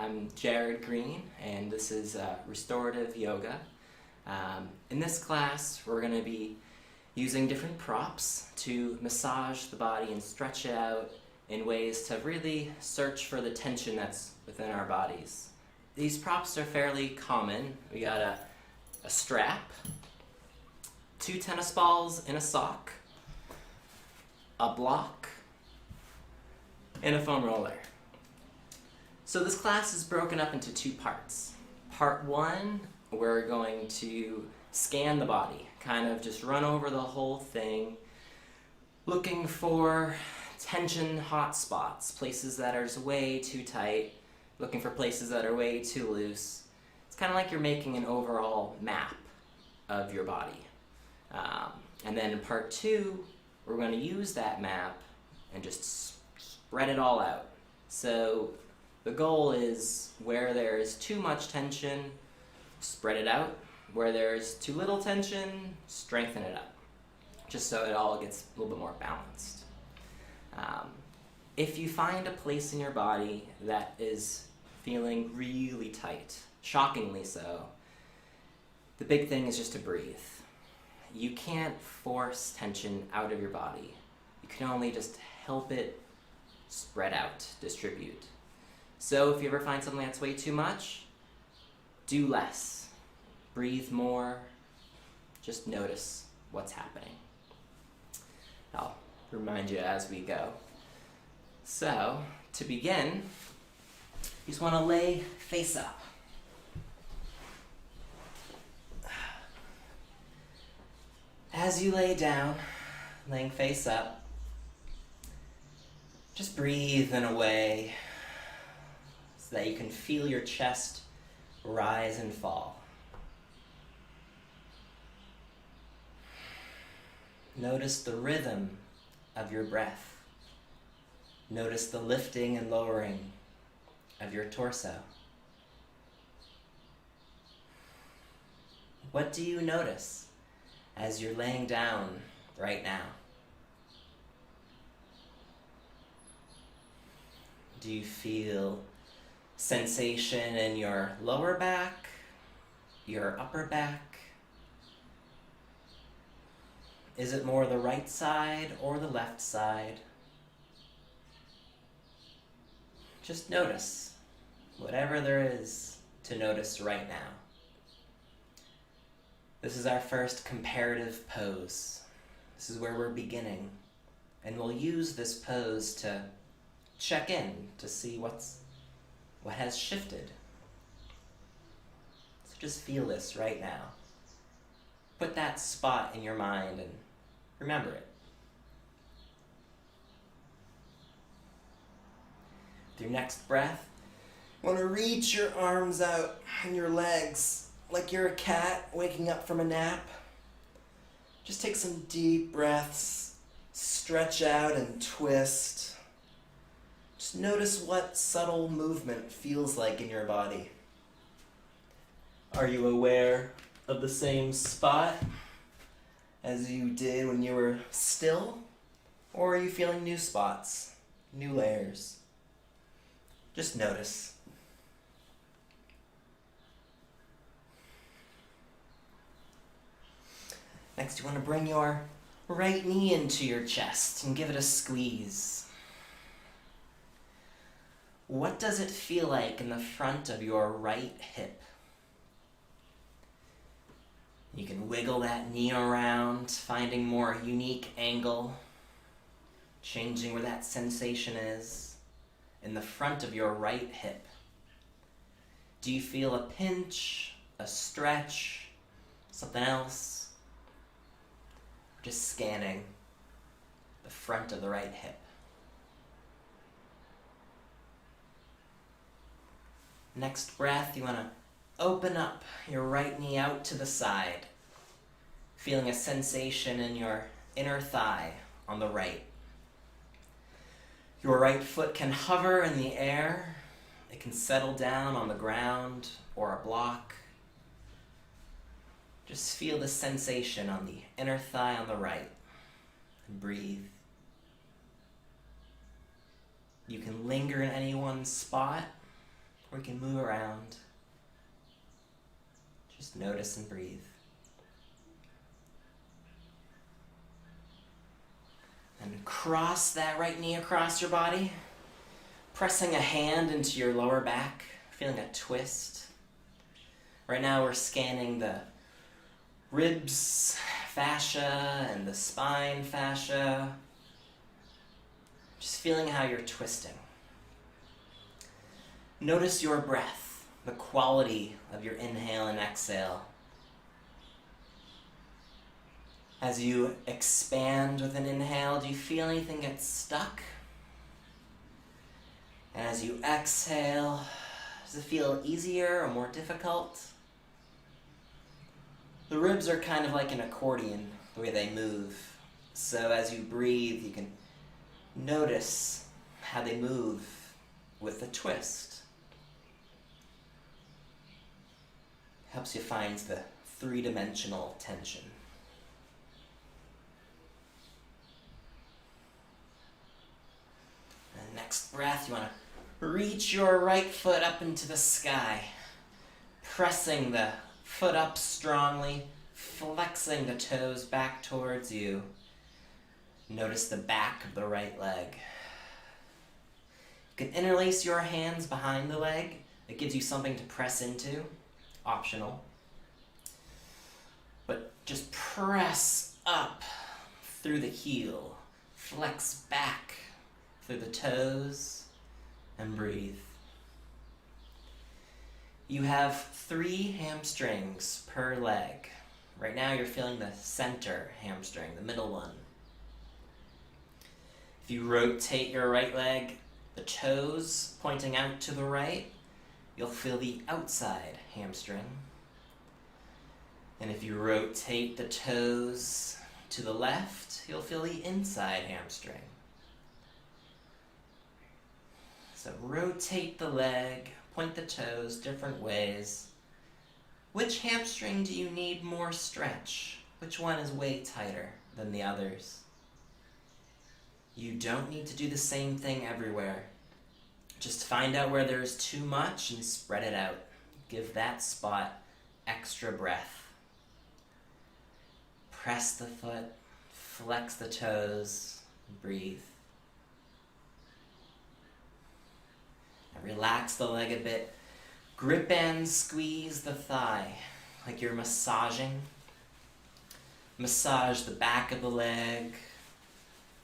I'm Jared Green, and this is Restorative Yoga. In this class, we're going to be using different props to massage the body and stretch it out in ways to really search for the tension that's within our bodies. These props are fairly common. We got a strap, 2 tennis balls in a sock, a block, and a foam roller. So this class is broken up into 2 parts. Part 1, we're going to scan the body, kind of just run over the whole thing, looking for tension hot spots, places that are way too tight, looking for places that are way too loose. It's kind of like you're making an overall map of your body. And then in part 2, we're going to use that map and just spread it all out. So the goal is where there is too much tension, spread it out. Where there's too little tension, strengthen it up, just so it all gets a little bit more balanced. If you find a place in your body that is feeling really tight, shockingly so, the big thing is just to breathe. You can't force tension out of your body. You can only just help it spread out, distribute. So if you ever find something that's way too much, do less. Breathe more. Just notice what's happening. I'll remind you as we go. So, to begin, you just want to lay face up. As you lay down, laying face up, just breathe in a way so that you can feel your chest rise and fall. Notice the rhythm of your breath. Notice the lifting and lowering of your torso. What do you notice as you're laying down right now? Do you feel sensation in your lower back, your upper back? Is it more the right side or the left side? Just notice whatever there is to notice right now. This is our first comparative pose. This is where we're beginning. And we'll use this pose to check in to see what has shifted. So just feel this right now. Put that spot in your mind and remember it. With your next breath, you want to reach your arms out and your legs like you're a cat waking up from a nap. Just take some deep breaths, stretch out and twist. Just notice what subtle movement feels like in your body. Are you aware of the same spot as you did when you were still? Or are you feeling new spots, new layers? Just notice. Next, you want to bring your right knee into your chest and give it a squeeze. What does it feel like in the front of your right hip? You can wiggle that knee around, finding more unique angle, changing where that sensation is in the front of your right hip. Do you feel a pinch, a stretch, something else? Just scanning the front of the right hip. Next breath, you want to open up your right knee out to the side, feeling a sensation in your inner thigh on the right. Your right foot can hover in the air. It can settle down on the ground or a block. Just feel the sensation on the inner thigh on the right and breathe. You can linger in any one spot or you can move around. Just notice and breathe. And cross that right knee across your body, pressing a hand into your lower back, feeling a twist. Right now we're scanning the ribs fascia and the spine fascia. Just feeling how you're twisting. Notice your breath, the quality of your inhale and exhale. As you expand with an inhale, do you feel anything get stuck? And as you exhale, does it feel easier or more difficult? The ribs are kind of like an accordion, the way they move. So as you breathe, you can notice how they move with the twist. Helps you find the three-dimensional tension. And next breath, you want to reach your right foot up into the sky, pressing the foot up strongly, flexing the toes back towards you. Notice the back of the right leg. You can interlace your hands behind the leg. It gives you something to press into, optional. But just press up through the heel, flex back through the toes, and breathe. You have 3 hamstrings per leg. Right now you're feeling the center hamstring, the middle one. If you rotate your right leg, the toes pointing out to the right, you'll feel the outside hamstring. And if you rotate the toes to the left, you'll feel the inside hamstring. So rotate the leg, point the toes different ways. Which hamstring do you need more stretch? Which one is way tighter than the others? You don't need to do the same thing everywhere. Just find out where there's too much and spread it out. Give that spot extra breath. Press the foot, flex the toes, breathe. And relax the leg a bit. Grip and squeeze the thigh like you're massaging. Massage the back of the leg,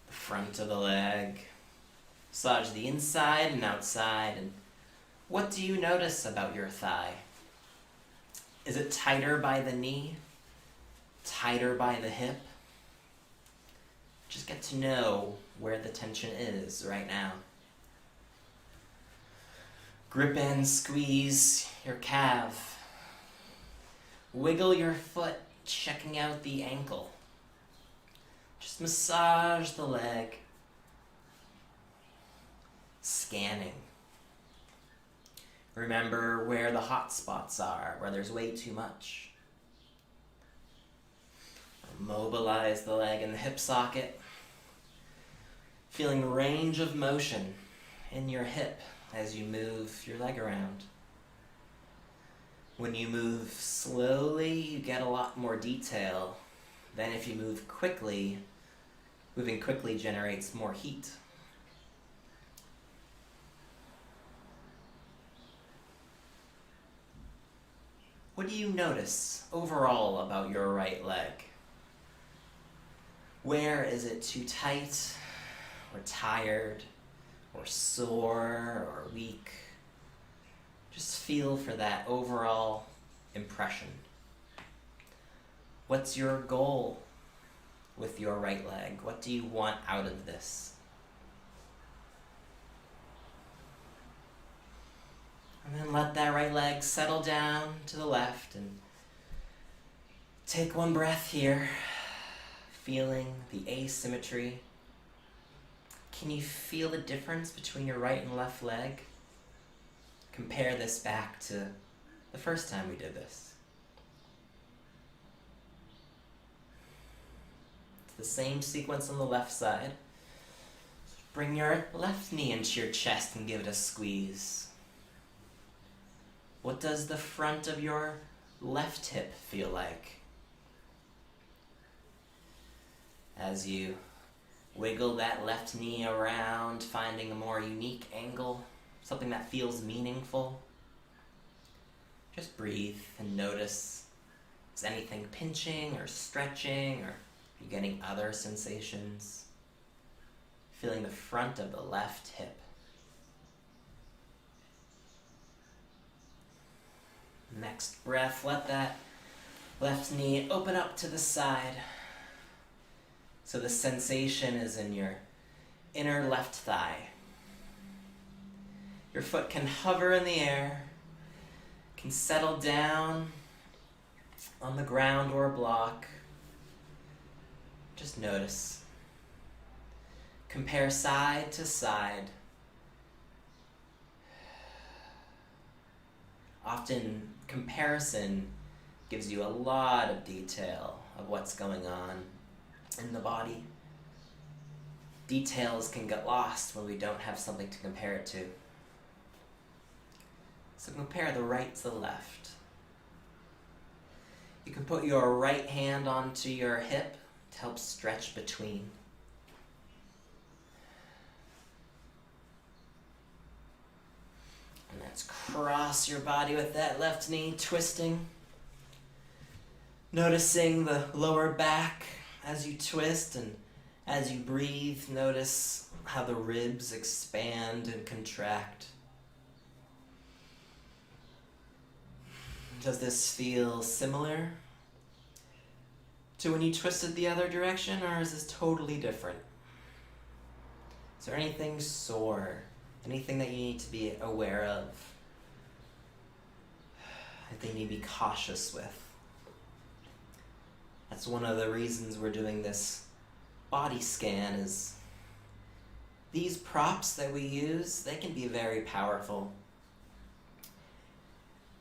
the front of the leg. Massage the inside and outside. And what do you notice about your thigh? Is it tighter by the knee? Tighter by the hip? Just get to know where the tension is right now. Grip and squeeze your calf. Wiggle your foot, checking out the ankle. Just massage the leg. Scanning. Remember where the hot spots are, where there's way too much. Mobilize the leg in the hip socket. Feeling range of motion in your hip as you move your leg around. When you move slowly, you get a lot more detail than if you move quickly. Moving quickly generates more heat. What do you notice overall about your right leg? Where is it too tight, or tired, or sore, or weak? Just feel for that overall impression. What's your goal with your right leg? What do you want out of this? And then let that right leg settle down to the left and take one breath here, feeling the asymmetry. Can you feel the difference between your right and left leg? Compare this back to the first time we did this. It's the same sequence on the left side. Bring your left knee into your chest and give it a squeeze. What does the front of your left hip feel like? As you wiggle that left knee around, finding a more unique angle, something that feels meaningful. Just breathe and notice, is anything pinching or stretching, or are you getting other sensations? Feeling the front of the left hip. Next breath, let that left knee open up to the side. So the sensation is in your inner left thigh. Your foot can hover in the air, can settle down on the ground or a block. Just notice. Compare side to side. Often comparison gives you a lot of detail of what's going on in the body. Details can get lost when we don't have something to compare it to. So compare the right to the left. You can put your right hand onto your hip to help stretch between. And let's cross your body with that left knee, twisting. Noticing the lower back as you twist, and as you breathe, notice how the ribs expand and contract. Does this feel similar to when you twisted the other direction, or is this totally different? Is there anything sore? Anything that you need to be aware of? I think you need to be cautious with. That's one of the reasons we're doing this body scan, is these props that we use, they can be very powerful.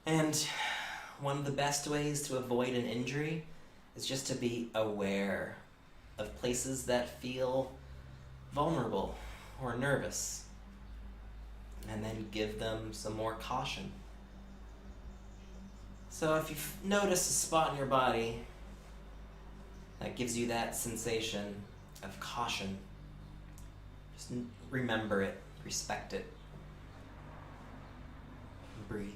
And one of the best ways to avoid an injury is just to be aware of places that feel vulnerable or nervous, and then give them some more caution. So if you notice a spot in your body that gives you that sensation of caution, just remember it, respect it, and breathe.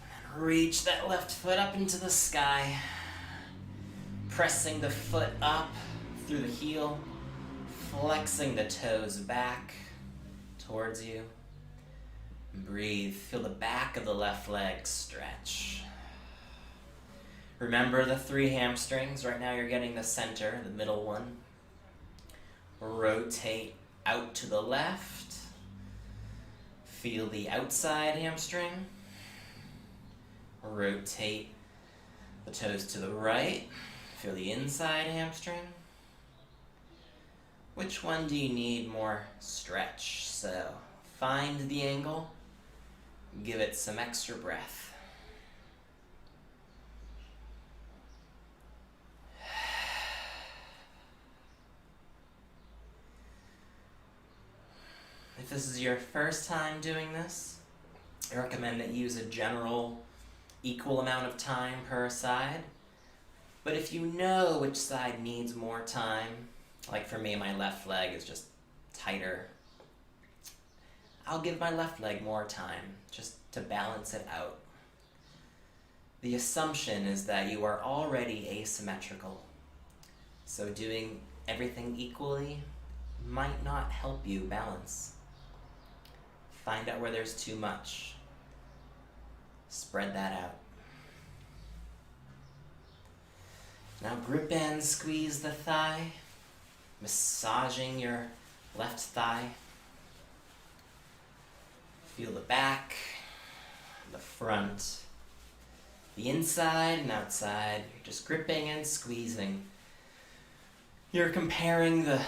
And reach that left foot up into the sky, pressing the foot up through the heel, flexing the toes back towards you. And breathe, feel the back of the left leg stretch. Remember the 3 hamstrings. Right now you're getting the center, the middle one. Rotate out to the left. Feel the outside hamstring. Rotate the toes to the right. Feel the inside hamstring. Which one do you need more stretch? So find the angle. Give it some extra breath. If this is your first time doing this, I recommend that you use a general equal amount of time per side. But if you know which side needs more time, like for me, my left leg is just tighter, I'll give my left leg more time just to balance it out. The assumption is that you are already asymmetrical, so doing everything equally might not help you balance. Find out where there's too much. Spread that out. Now grip and squeeze the thigh, massaging your left thigh. Feel the back, the front, the inside and outside. You're just gripping and squeezing. You're comparing the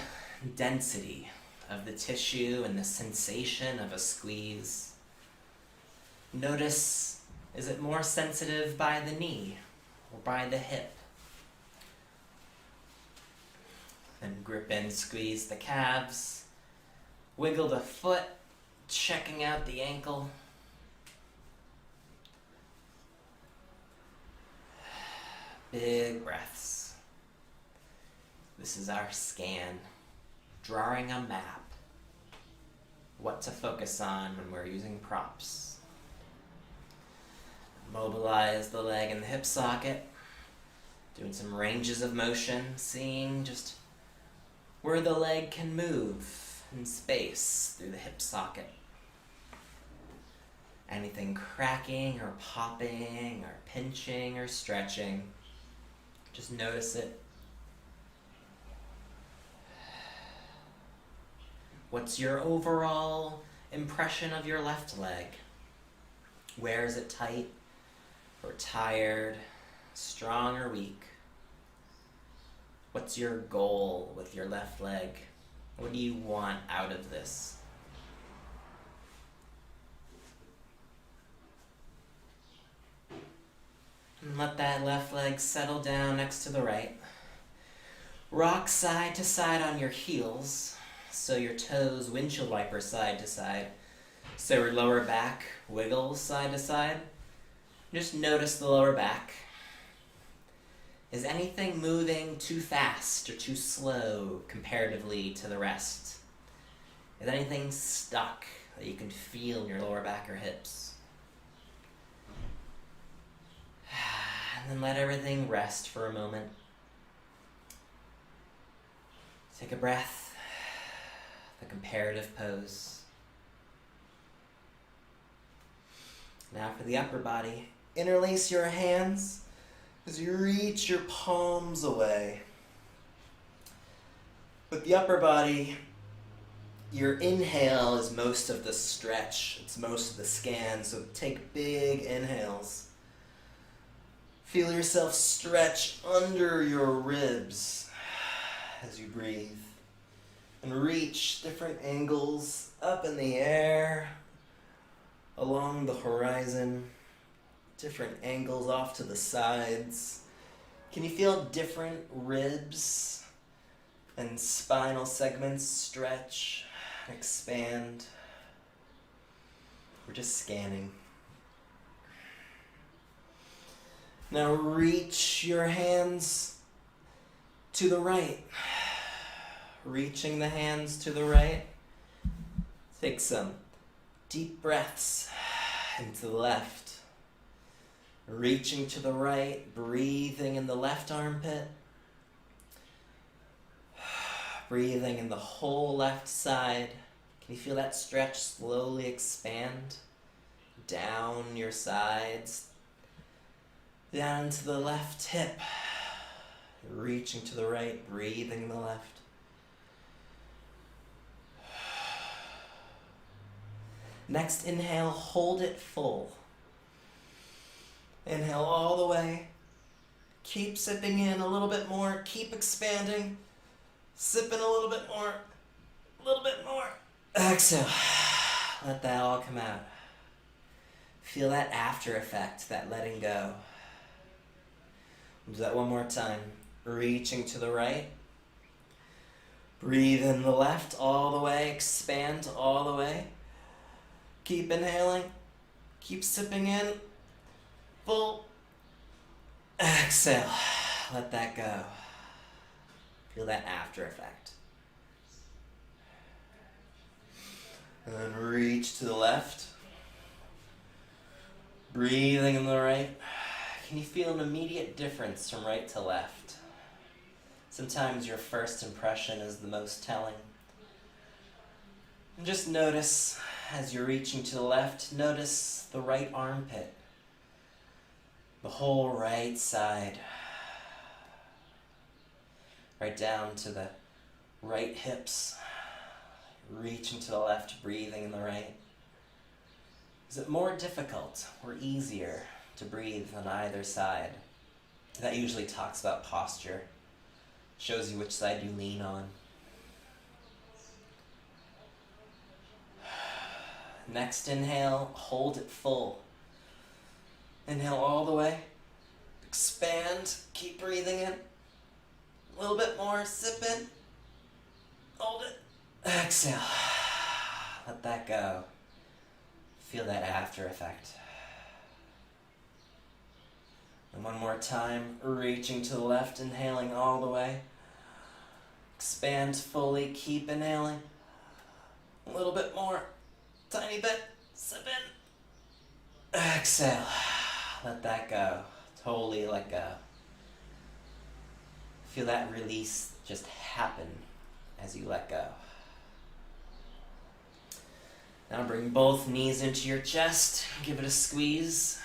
density of the tissue and the sensation of a squeeze. Notice, is it more sensitive by the knee or by the hip? Then grip and squeeze the calves. Wiggle the foot checking out the ankle. Big breaths. This is our scan, drawing a map. What to focus on when we're using props. Mobilize the leg in the hip socket. Doing some ranges of motion, seeing just where the leg can move in space through the hip socket. Anything cracking or popping or pinching or stretching, just notice it. What's your overall impression of your left leg? Where is it tight or tired, strong or weak? What's your goal with your left leg? What do you want out of this? And let that left leg settle down next to the right. Rock side to side on your heels, so your toes windshield wiper side to side. So your lower back wiggles side to side. Just notice the lower back. Is anything moving too fast or too slow comparatively to the rest? Is anything stuck that you can feel in your lower back or hips? And then let everything rest for a moment. Take a breath. The comparative pose. Now for the upper body. Interlace your hands as you reach your palms away. With the upper body, your inhale is most of the stretch. It's most of the scan, so take big inhales. Feel yourself stretch under your ribs as you breathe. And reach different angles up in the air, along the horizon, different angles off to the sides. Can you feel different ribs and spinal segments stretch, expand? We're just scanning. Now reach your hands to the right. Reaching the hands to the right. Take some deep breaths into the left. Reaching to the right, breathing in the left armpit. Breathing in the whole left side. Can you feel that stretch slowly expand down your sides? Down to the left hip. Reaching to the right, breathing in the left. Next inhale, hold it full. Inhale all the way. Keep sipping in a little bit more. Keep expanding. Sipping a little bit more. A little bit more. Exhale. Let that all come out. Feel that after effect, that letting go. We'll do that one more time. Reaching to the right. Breathe in the left all the way. Expand all the way. Keep inhaling. Keep sipping in. Full. Exhale. Let that go. Feel that after effect. And then reach to the left. Breathing in the right. Can you feel an immediate difference from right to left? Sometimes your first impression is the most telling. And just notice, as you're reaching to the left, notice the right armpit. The whole right side. Right down to the right hips. Reaching to the left, breathing in the right. Is it more difficult or easier to breathe on either side? That usually talks about posture. Shows you which side you lean on. Next inhale, hold it full. Inhale all the way. Expand, keep breathing in. A little bit more, sip in. Hold it. Exhale. Let that go. Feel that after effect. And one more time, reaching to the left, inhaling all the way. Expand fully, keep inhaling. A little bit more, tiny bit, sip in. Exhale, let that go, totally let go. Feel that release just happen as you let go. Now bring both knees into your chest, give it a squeeze.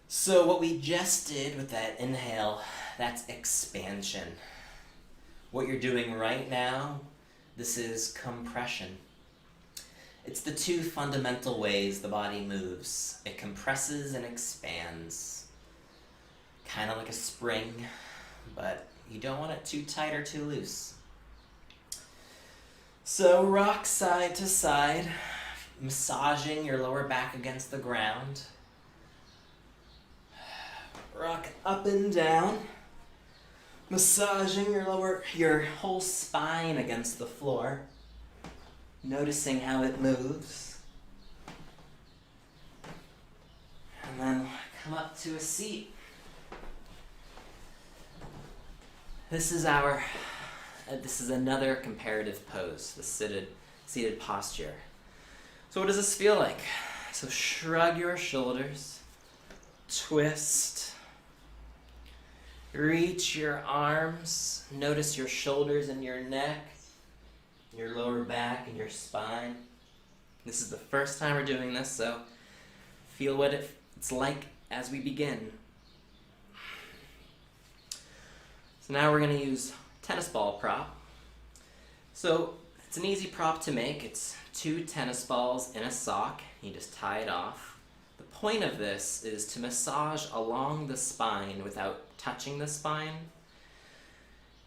So what we just did with that inhale, that's expansion. What you're doing right now, this is compression. It's the two fundamental ways the body moves. It compresses and expands. Kind of like a spring, but you don't want it too tight or too loose. So rock side to side, massaging your lower back against the ground. Rock up and down, massaging your whole spine against the floor, noticing how it moves. And then come up to a seat. This is another comparative pose, the seated posture. So what does this feel like? So shrug your shoulders, twist, reach your arms, notice your shoulders and your neck, your lower back and your spine. This is the first time we're doing this, so feel what it's like as we begin. So now we're going to use tennis ball prop. So it's an easy prop to make. It's 2 tennis balls in a sock. You just tie it off. The point of this is to massage along the spine without touching the spine.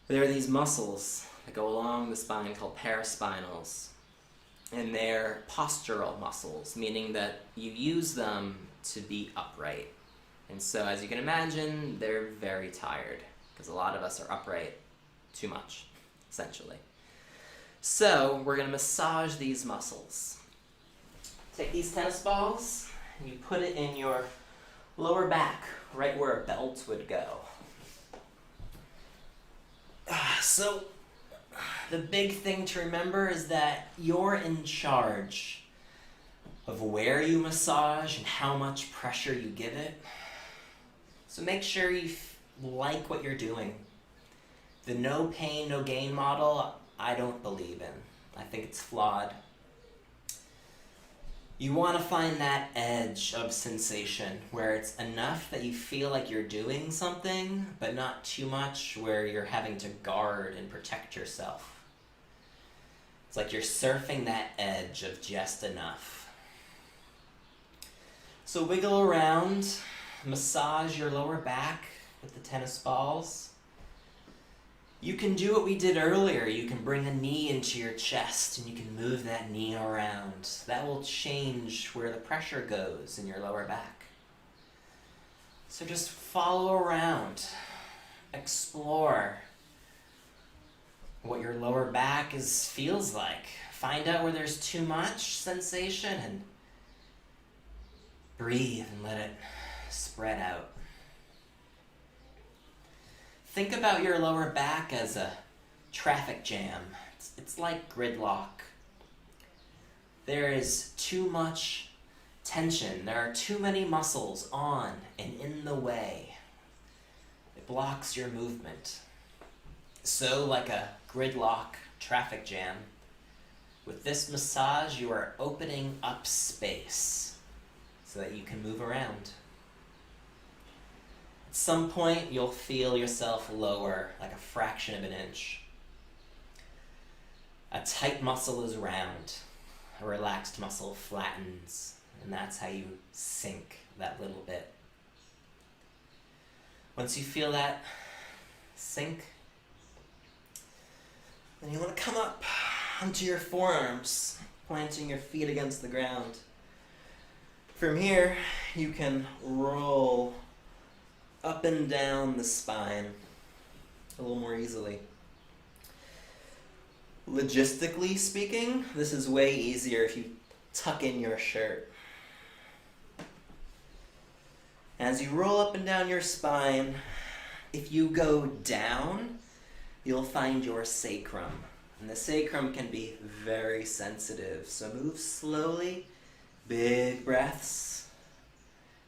There are these muscles that go along the spine called paraspinals. And they're postural muscles, meaning that you use them to be upright. And so as you can imagine, they're very tired, because a lot of us are upright too much, essentially. So we're going to massage these muscles. Take these tennis balls and you put it in your lower back, right where a belt would go. So the big thing to remember is that you're in charge of where you massage and how much pressure you give it. So make sure you like what you're doing. The no pain, no gain model, I don't believe in. I think it's flawed. You want to find that edge of sensation where it's enough that you feel like you're doing something, but not too much where you're having to guard and protect yourself. It's like you're surfing that edge of just enough. So wiggle around, massage your lower back with the tennis balls. You can do what we did earlier. You can bring a knee into your chest and you can move that knee around. That will change where the pressure goes in your lower back. So just follow around, explore what your lower back feels like. Find out where there's too much sensation and breathe and let it spread out. Think about your lower back as a traffic jam. It's like gridlock. There is too much tension. There are too many muscles on and in the way. It blocks your movement. So like a gridlock traffic jam, with this massage you are opening up space so that you can move around. At some point, you'll feel yourself lower, like a fraction of an inch. A tight muscle is round. A relaxed muscle flattens, and that's how you sink that little bit. Once you feel that sink, then you want to come up onto your forearms, planting your feet against the ground. From here, you can roll up and down the spine a little more easily. Logistically speaking, this is way easier if you tuck in your shirt. As you roll up and down your spine, if you go down, you'll find your sacrum. And the sacrum can be very sensitive. So move slowly, big breaths,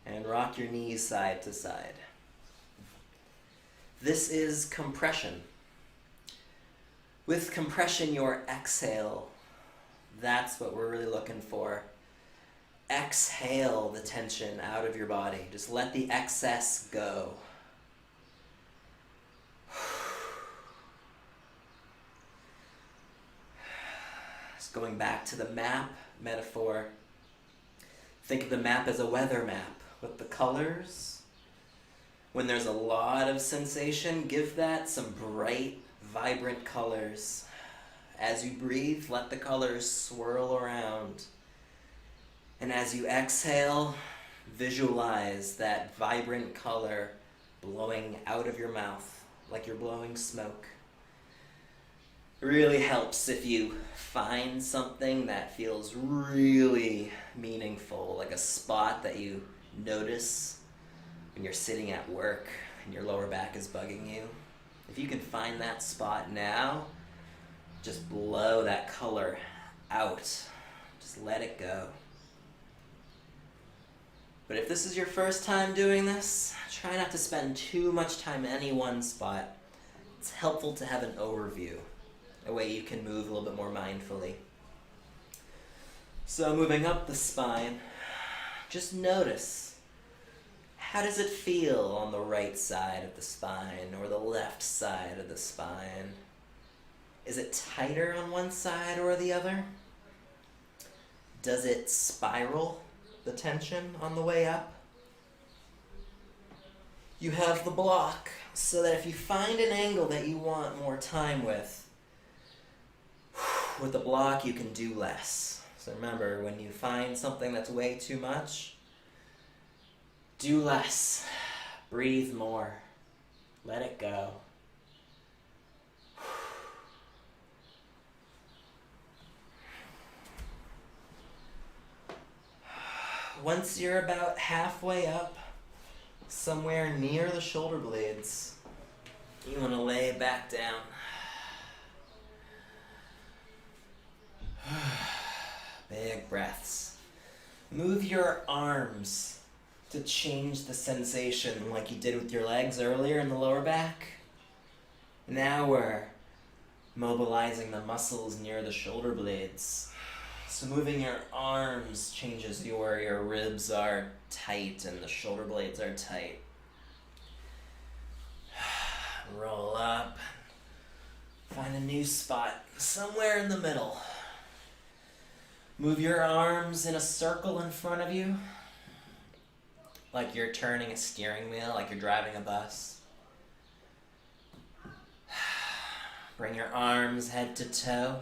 and rock your knees side to side. This is compression. With compression, your exhale, that's what we're really looking for. Exhale the tension out of your body. Just let the excess go. Just going back to the map metaphor. Think of the map as a weather map with the colors. When there's a lot of sensation, give that some bright, vibrant colors. As you breathe, let the colors swirl around. And as you exhale, visualize that vibrant color blowing out of your mouth like you're blowing smoke. It really helps if you find something that feels really meaningful, like a spot that you notice when you're sitting at work and your lower back is bugging you. If you can find that spot now, just blow that color out. Just let it go. But if this is your first time doing this, try not to spend too much time in any one spot. It's helpful to have an overview, a way you can move a little bit more mindfully. So moving up the spine, just notice, how does it feel on the right side of the spine or the left side of the spine? Is it tighter on one side or the other? Does it spiral the tension on the way up? You have the block, so that if you find an angle that you want more time with the block you can do less. So remember, when you find something that's way too much, do less. Breathe more. Let it go. Once you're about halfway up, somewhere near the shoulder blades, you want to lay back down. Big breaths. Move your arms to change the sensation like you did with your legs earlier in the lower back. Now we're mobilizing the muscles near the shoulder blades. So moving your arms changes your ribs are tight and the shoulder blades are tight. Roll up. Find a new spot somewhere in the middle. Move your arms in a circle in front of you, like you're turning a steering wheel, like you're driving a bus. Bring your arms head to toe,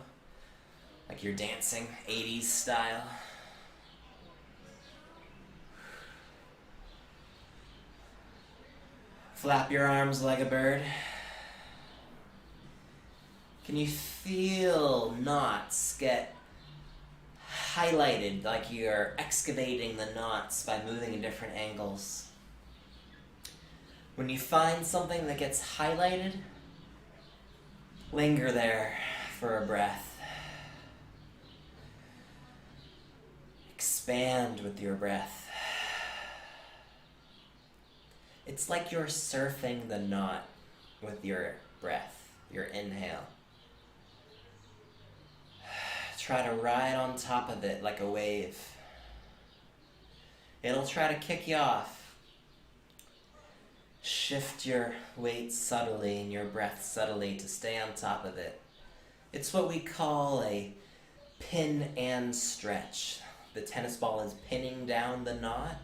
like you're dancing 80s style. Flap your arms like a bird. Can you feel knots get highlighted, like you're excavating the knots by moving in different angles? When you find something that gets highlighted, linger there for a breath. Expand with your breath. It's like you're surfing the knot with your breath, your inhale. Try to ride on top of it like a wave. It'll try to kick you off. Shift your weight subtly and your breath subtly to stay on top of it. It's what we call a pin and stretch. The tennis ball is pinning down the knot.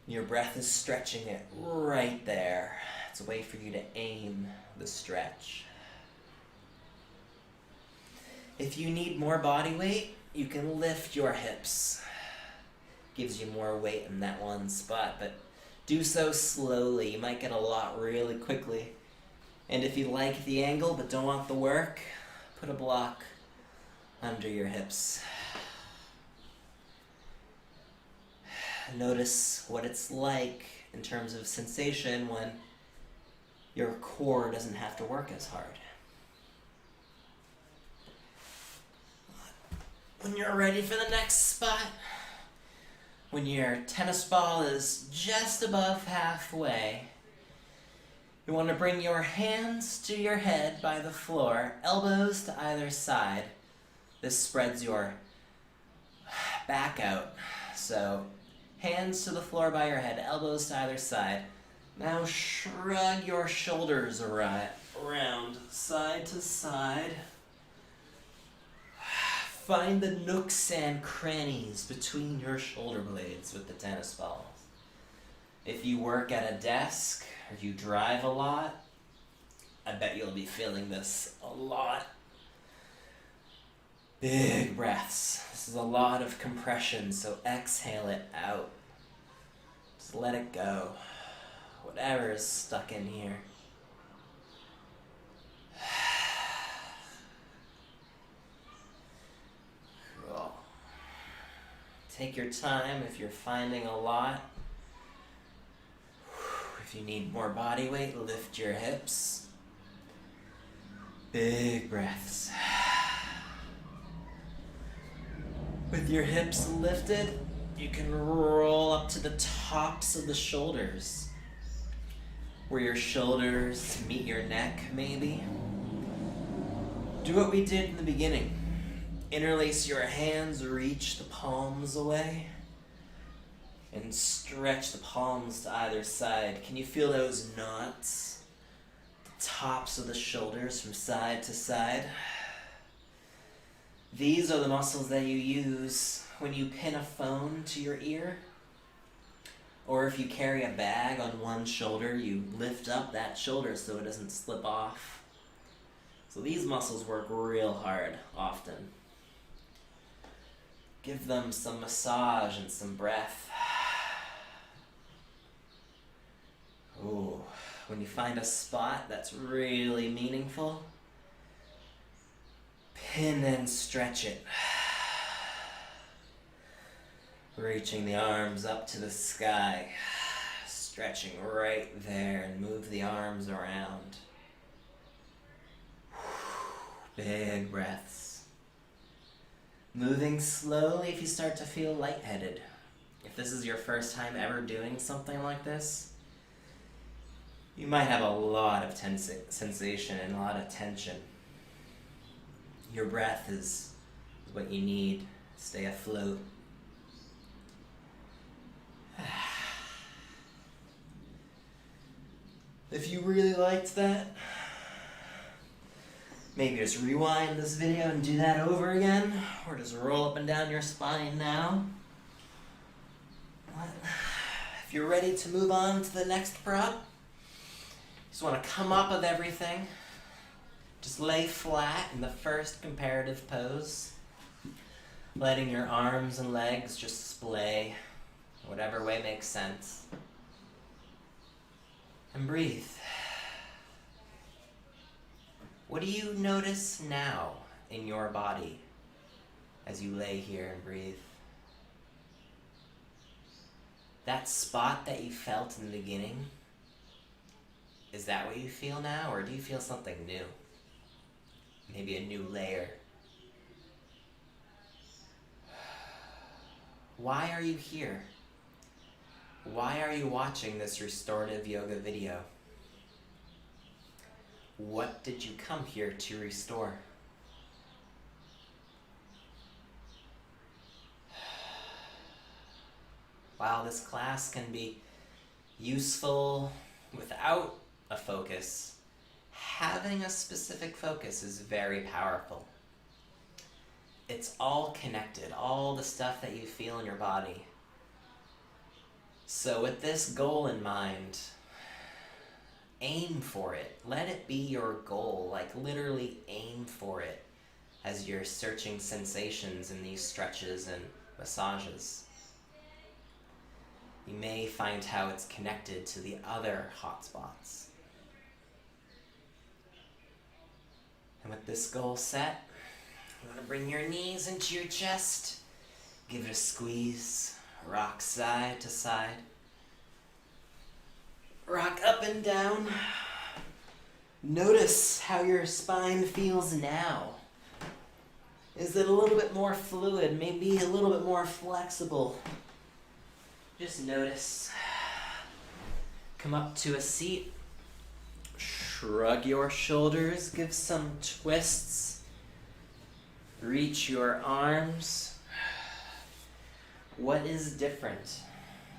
Your breath is stretching it right there. It's a way for you to aim the stretch. If you need more body weight, you can lift your hips. Gives you more weight in that one spot, but do so slowly. You might get a lot really quickly. And if you like the angle but don't want the work, put a block under your hips. Notice what it's like in terms of sensation when your core doesn't have to work as hard. When you're ready for the next spot, when your tennis ball is just above halfway, you want to bring your hands to your head by the floor, elbows to either side. This spreads your back out. So, hands to the floor by your head, elbows to either side. Now shrug your shoulders around, side to side. Find the nooks and crannies between your shoulder blades with the tennis balls. If you work at a desk or you drive a lot, I bet you'll be feeling this a lot. Big breaths. This is a lot of compression, so exhale it out. Just let it go. Whatever is stuck in here. Cool. Take your time if you're finding a lot. If you need more body weight, lift your hips. Big breaths. With your hips lifted, you can roll up to the tops of the shoulders, where your shoulders meet your neck, maybe. Do what we did in the beginning. Interlace your hands, reach the palms away, and stretch the palms to either side. Can you feel those knots? The tops of the shoulders from side to side. These are the muscles that you use when you pin a phone to your ear. Or if you carry a bag on one shoulder, you lift up that shoulder so it doesn't slip off. So these muscles work real hard often. Give them some massage and some breath. Ooh, when you find a spot that's really meaningful, pin and stretch it. Reaching the arms up to the sky, stretching right there, and move the arms around. Big breaths. Moving slowly if you start to feel lightheaded. If this is your first time ever doing something like this, you might have a lot of sensation and a lot of tension. Your breath is what you need to stay afloat. If you really liked that, maybe just rewind this video and do that over again, or just roll up and down your spine now. If you're ready to move on to the next prop, just want to come up with everything. Just lay flat in the first comparative pose, letting your arms and legs just splay, whatever way makes sense. And breathe. What do you notice now in your body as you lay here and breathe? That spot that you felt in the beginning, is that what you feel now, or do you feel something new? Maybe a new layer. Why are you here? Why are you watching this restorative yoga video? What did you come here to restore? While this class can be useful without a focus, having a specific focus is very powerful. It's all connected, all the stuff that you feel in your body. So with this goal in mind, aim for it. Let it be your goal, like literally aim for it as you're searching sensations in these stretches and massages. You may find how it's connected to the other hot spots. And with this goal set, you want to bring your knees into your chest, give it a squeeze, Rock side to side. Rock up and down. Notice how your spine feels now. Is it a little bit more fluid, maybe a little bit more flexible? Just notice. Come up to a seat. Shrug your shoulders, give some twists. Reach your arms. What is different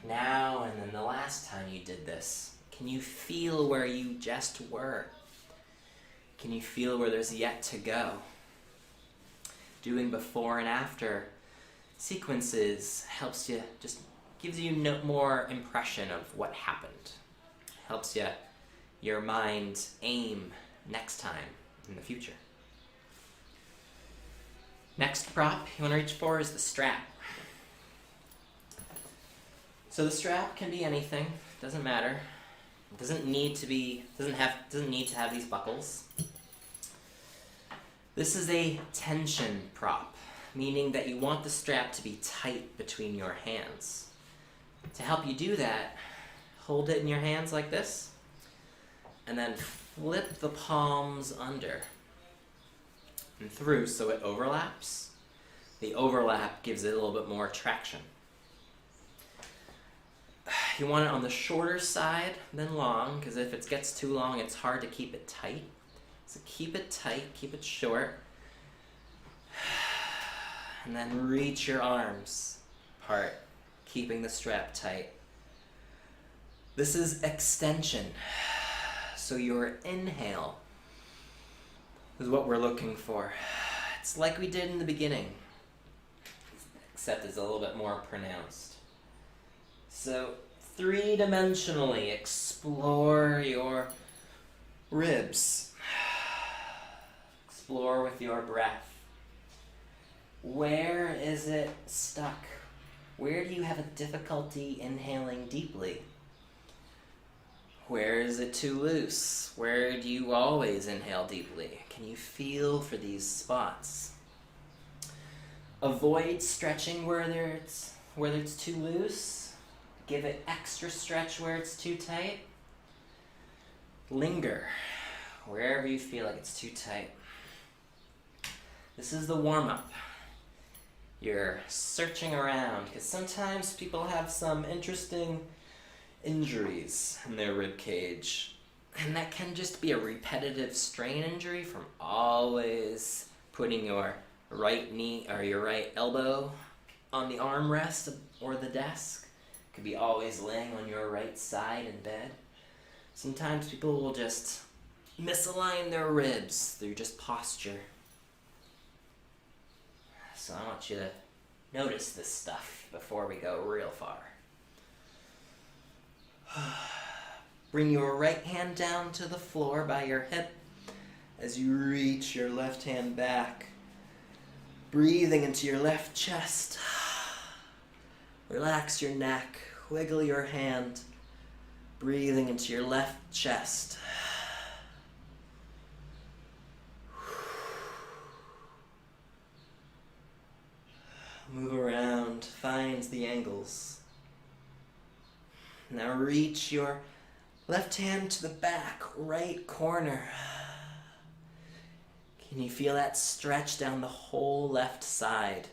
now and then the last time you did this? Can you feel where you just were? Can you feel where there's yet to go? Doing before and after sequences helps you, just gives you no more impression of what happened. Helps your mind aim next time in the future. Next prop you want to reach for is the strap. So the strap can be anything, doesn't matter. It doesn't need to have these buckles. This is a tension prop, meaning that you want the strap to be tight between your hands. To help you do that, hold it in your hands like this, and then flip the palms under and through so it overlaps. The overlap gives it a little bit more traction. You want it on the shorter side than long, because if it gets too long, it's hard to keep it tight. So keep it tight, keep it short. And then reach your arms apart, keeping the strap tight. This is extension. So your inhale is what we're looking for. It's like we did in the beginning, except it's a little bit more pronounced. So, three-dimensionally explore your ribs. Explore with your breath. Where is it stuck? Where do you have a difficulty inhaling deeply? Where is it too loose? Where do you always inhale deeply? Can you feel for these spots? Avoid stretching where it's too loose. Give it extra stretch where it's too tight. Linger wherever you feel like it's too tight. This is the warm-up. You're searching around, because sometimes people have some interesting injuries in their rib cage, and that can just be a repetitive strain injury from always putting your right knee or your right elbow on the armrest or the desk. Could be always laying on your right side in bed. Sometimes people will just misalign their ribs through just posture. So I want you to notice this stuff before we go real far. Bring your right hand down to the floor by your hip as you reach your left hand back, breathing into your left chest. Relax your neck, wiggle your hand, breathing into your left chest. Move around, find the angles. Now reach your left hand to the back right corner. Can you feel that stretch down the whole left side?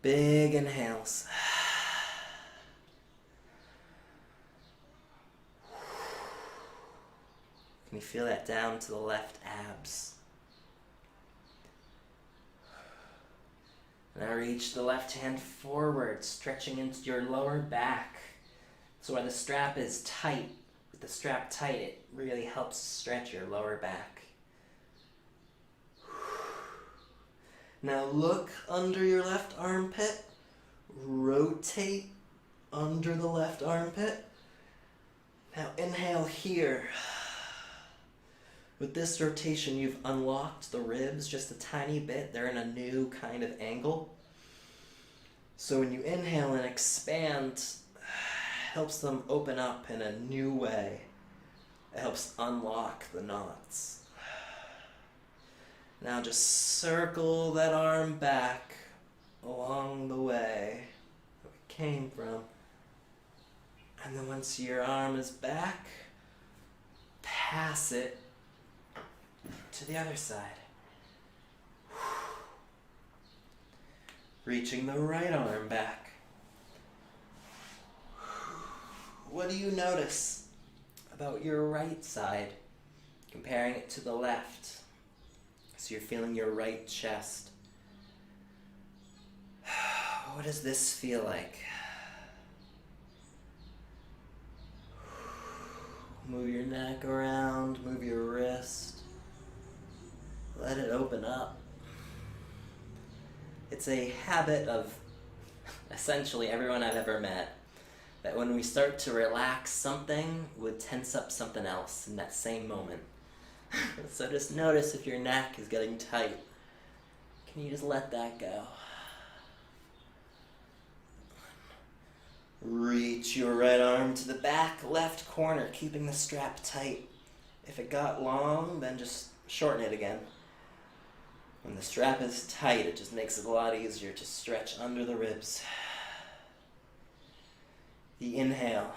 Big inhales. Can you feel that down to the left abs? Now reach the left hand forward, stretching into your lower back. So when the strap is tight, with the strap tight, it really helps stretch your lower back. Now look under your left armpit, rotate under the left armpit. Now inhale here. With this rotation, you've unlocked the ribs just a tiny bit. They're in a new kind of angle. So when you inhale and expand, helps them open up in a new way. It helps unlock the knots. Now just circle that arm back along the way. came from. And then once your arm is back, pass it to the other side. Reaching the right arm back. What do you notice about your right side, comparing it to the left? So you're feeling your right chest. What does this feel like? Move your neck around, move your wrist. Let it open up. It's a habit of essentially everyone I've ever met, that when we start to relax, something would tense up something else in that same moment. So just notice if your neck is getting tight. Can you just let that go? Reach your right arm to the back left corner, keeping the strap tight. If it got long, then just shorten it again. When the strap is tight, it just makes it a lot easier to stretch under the ribs. The inhale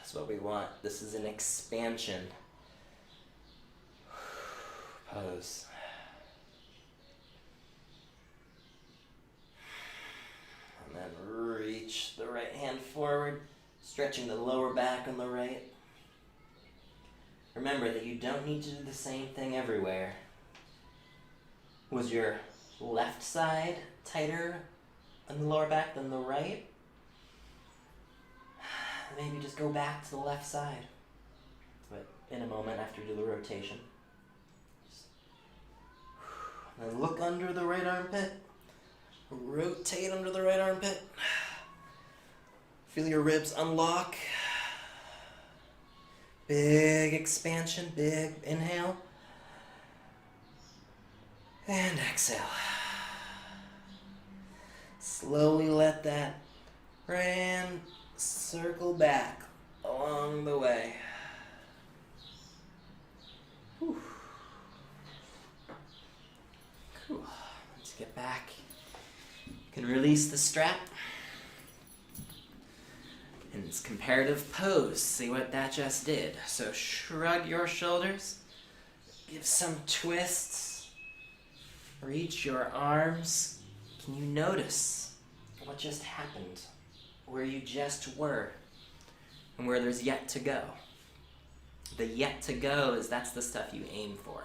is what we want. This is an expansion pose. And then reach the right hand forward, stretching the lower back on the right. Remember that you don't need to do the same thing everywhere. Was your left side tighter on the lower back than the right? Maybe just go back to the left side. But in a moment after you do the rotation. And look under the right armpit. Rotate under the right armpit. Feel your ribs unlock. Big expansion, big inhale. And exhale. Slowly let that right hand circle back along the way. Whew. Cool. Let's get back. You can release the strap. In this comparative pose, see what that just did. So shrug your shoulders. Give some twists. Reach your arms. Can you notice what just happened? Where you just were and where there's yet to go. The yet to go that's the stuff you aim for.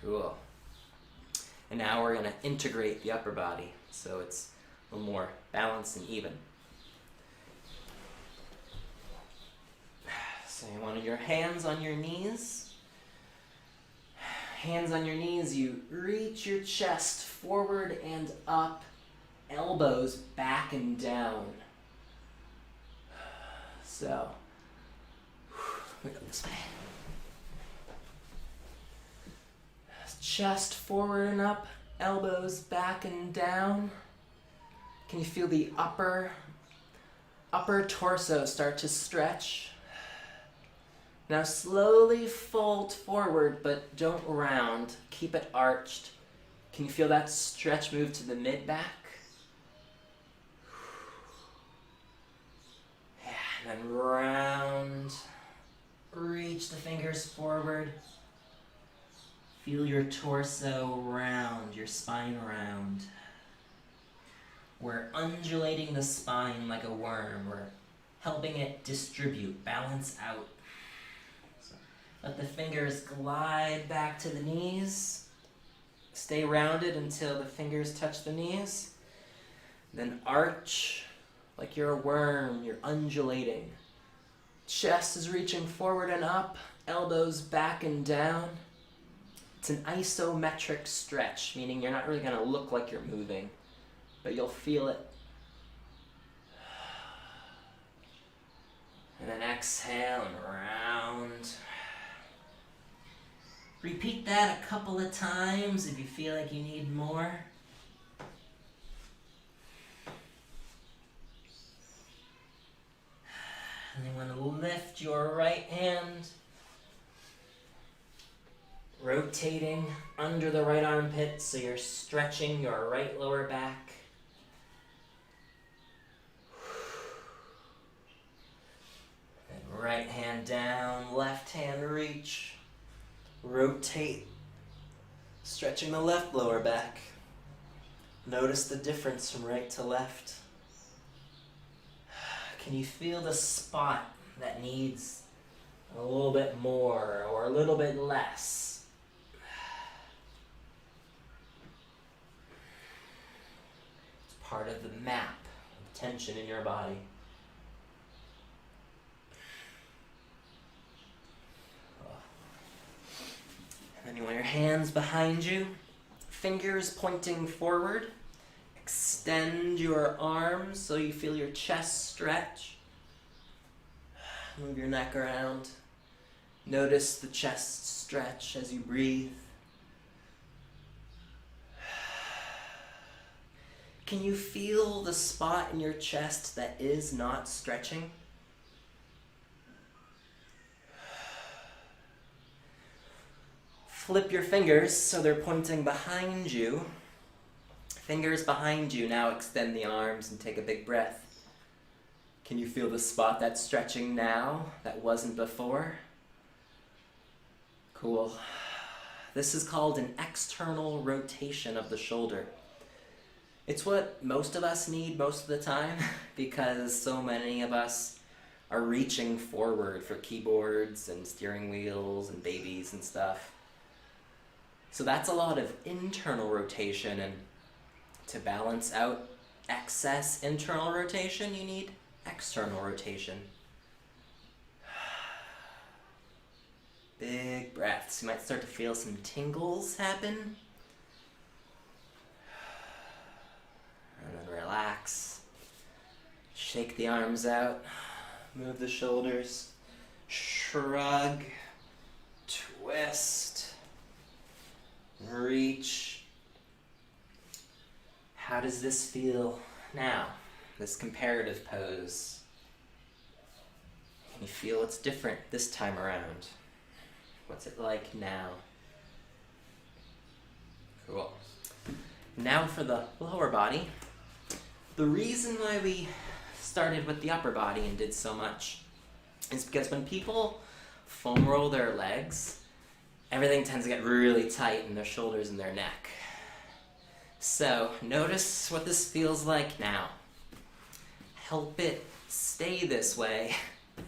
Cool. And now we're going to integrate the upper body so it's a little more balanced and even. So you want your hands on your knees. Hands on your knees, you reach your chest forward and up, elbows back and down. So, we go this way. Chest forward and up, elbows back and down. Can you feel the upper torso start to stretch? Now slowly fold forward, but don't round. Keep it arched. Can you feel that stretch move to the mid-back? Yeah, and then round. Reach the fingers forward. Feel your torso round, your spine round. We're undulating the spine like a worm. We're helping it distribute, balance out. Let the fingers glide back to the knees. Stay rounded until the fingers touch the knees. Then arch like you're a worm, you're undulating. Chest is reaching forward and up, elbows back and down. It's an isometric stretch, meaning you're not really going to look like you're moving, but you'll feel it. And then exhale and round. Repeat that a couple of times if you feel like you need more. And you want to lift your right hand. rotating under the right armpit so you're stretching your right lower back. And right hand down, left hand reach. Rotate, stretching the left lower back. Notice the difference from right to left. Can you feel the spot that needs a little bit more or a little bit less? It's part of the map of tension in your body. And then you want your hands behind you, fingers pointing forward. Extend your arms so you feel your chest stretch. Move your neck around. Notice the chest stretch as you breathe. Can you feel the spot in your chest that is not stretching? Flip your fingers so they're pointing behind you. Fingers behind you. Now extend the arms and take a big breath. Can you feel the spot that's stretching now that wasn't before? Cool. This is called an external rotation of the shoulder. It's what most of us need most of the time because so many of us are reaching forward for keyboards and steering wheels and babies and stuff. So that's a lot of internal rotation, and to balance out excess internal rotation, you need external rotation. Big breaths. You might start to feel some tingles happen. And then relax. Shake the arms out. Move the shoulders. Shrug. Twist. Reach. How does this feel now, this comparative pose? Can you feel it's different this time around? What's it like now? Cool. Now for the lower body. The reason why we started with the upper body and did so much is because when people foam roll their legs, everything tends to get really tight in their shoulders and their neck. So notice what this feels like now. Help it stay this way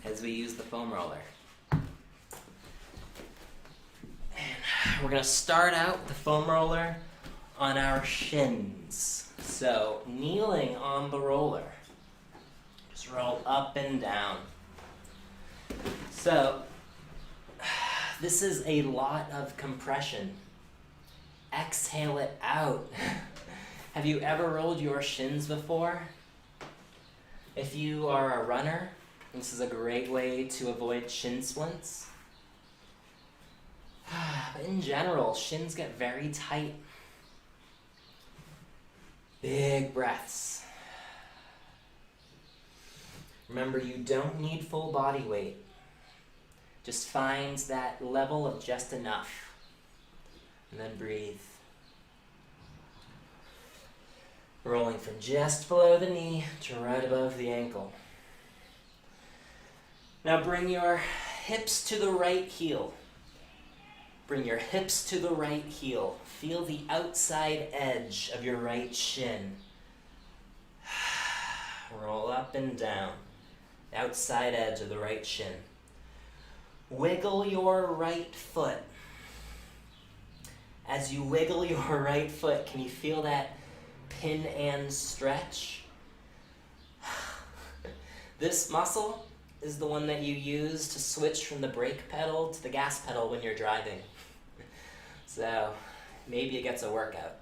as we use the foam roller. And we're going to start out with the foam roller on our shins. So kneeling on the roller. Just roll up and down. So this is a lot of compression. Exhale it out. Have you ever rolled your shins before? If you are a runner, this is a great way to avoid shin splints. But in general, shins get very tight. Big breaths. Remember, you don't need full body weight. Just find that level of just enough. And then breathe. Rolling from just below the knee to right above the ankle. Now bring your hips to the right heel. Bring your hips to the right heel. Feel the outside edge of your right shin. Roll up and down. The outside edge of the right shin. Wiggle your right foot. As you wiggle your right foot, can you feel that pin and stretch? This muscle is the one that you use to switch from the brake pedal to the gas pedal when you're driving. So maybe it gets a workout.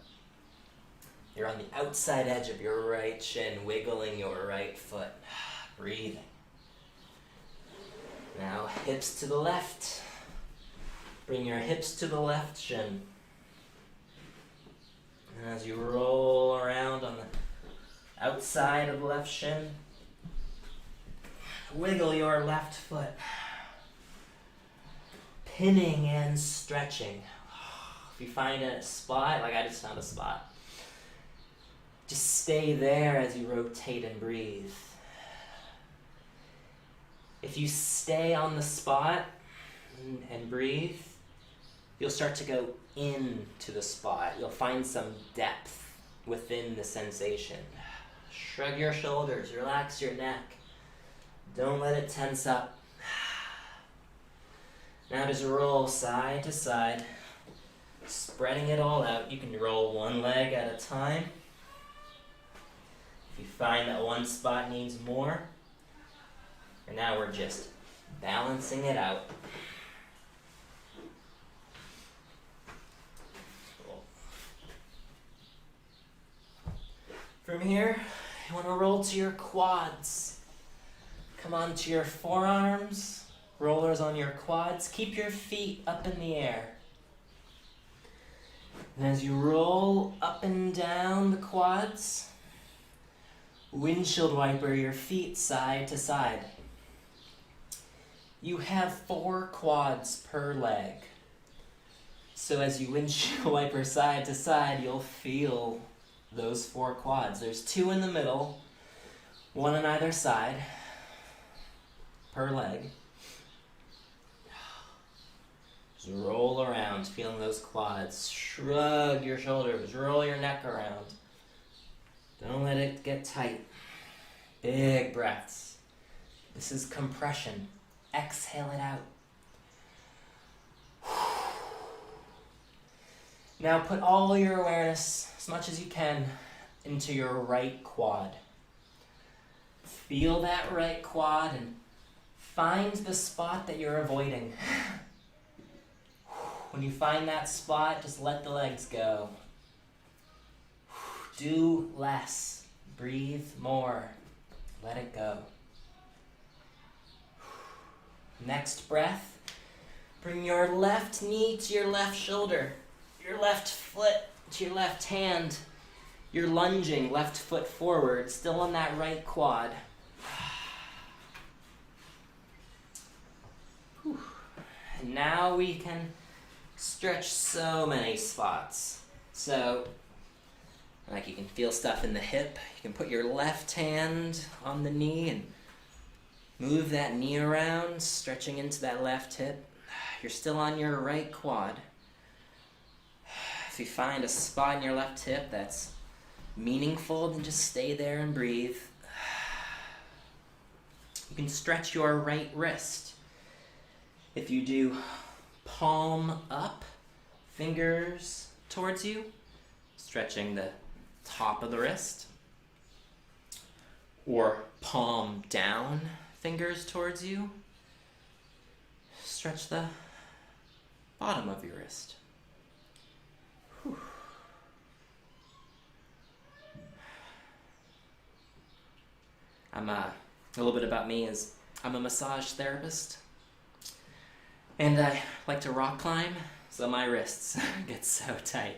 You're on the outside edge of your right shin, wiggling your right foot. Breathing. Now hips to the left. Bring your hips to the left shin. And as you roll around on the outside of the left shin, wiggle your left foot. Pinning and stretching. If you find a spot, like I just found a spot, just stay there as you rotate and breathe. If you stay on the spot and breathe, you'll start to go into the spot. You'll find some depth within the sensation. Shrug your shoulders, relax your neck. Don't let it tense up. Now just roll side to side, spreading it all out. You can roll one leg at a time. If you find that one spot needs more, and now we're just balancing it out. Cool. From here, you want to roll to your quads. Come on to your forearms, rollers on your quads. Keep your feet up in the air. And as you roll up and down the quads, windshield wiper your feet side to side. You have 4 quads per leg. So as you windshield wiper side to side, you'll feel those 4 quads. There's 2 in the middle, 1 on either side per leg. Just roll around, feeling those quads. Shrug your shoulders, roll your neck around. Don't let it get tight. Big breaths. This is compression. Exhale it out. Now put all your awareness, as much as you can, into your right quad. Feel that right quad and find the spot that you're avoiding. When you find that spot, just let the legs go. Do less. Breathe more. Let it go. Next breath, bring your left knee to your left shoulder, your left foot to your left hand. You're lunging, left foot forward, still on that right quad. And now we can stretch so many spots. So, like you can feel stuff in the hip. You can put your left hand on the knee and move that knee around, stretching into that left hip. You're still on your right quad. If you find a spot in your left hip that's meaningful, then just stay there and breathe. You can stretch your right wrist. If you do palm up, fingers towards you, stretching the top of the wrist, or palm down, fingers towards you, stretch the bottom of your wrist. Whew. A little bit about me is I'm a massage therapist, and I like to rock climb, so my wrists get so tight.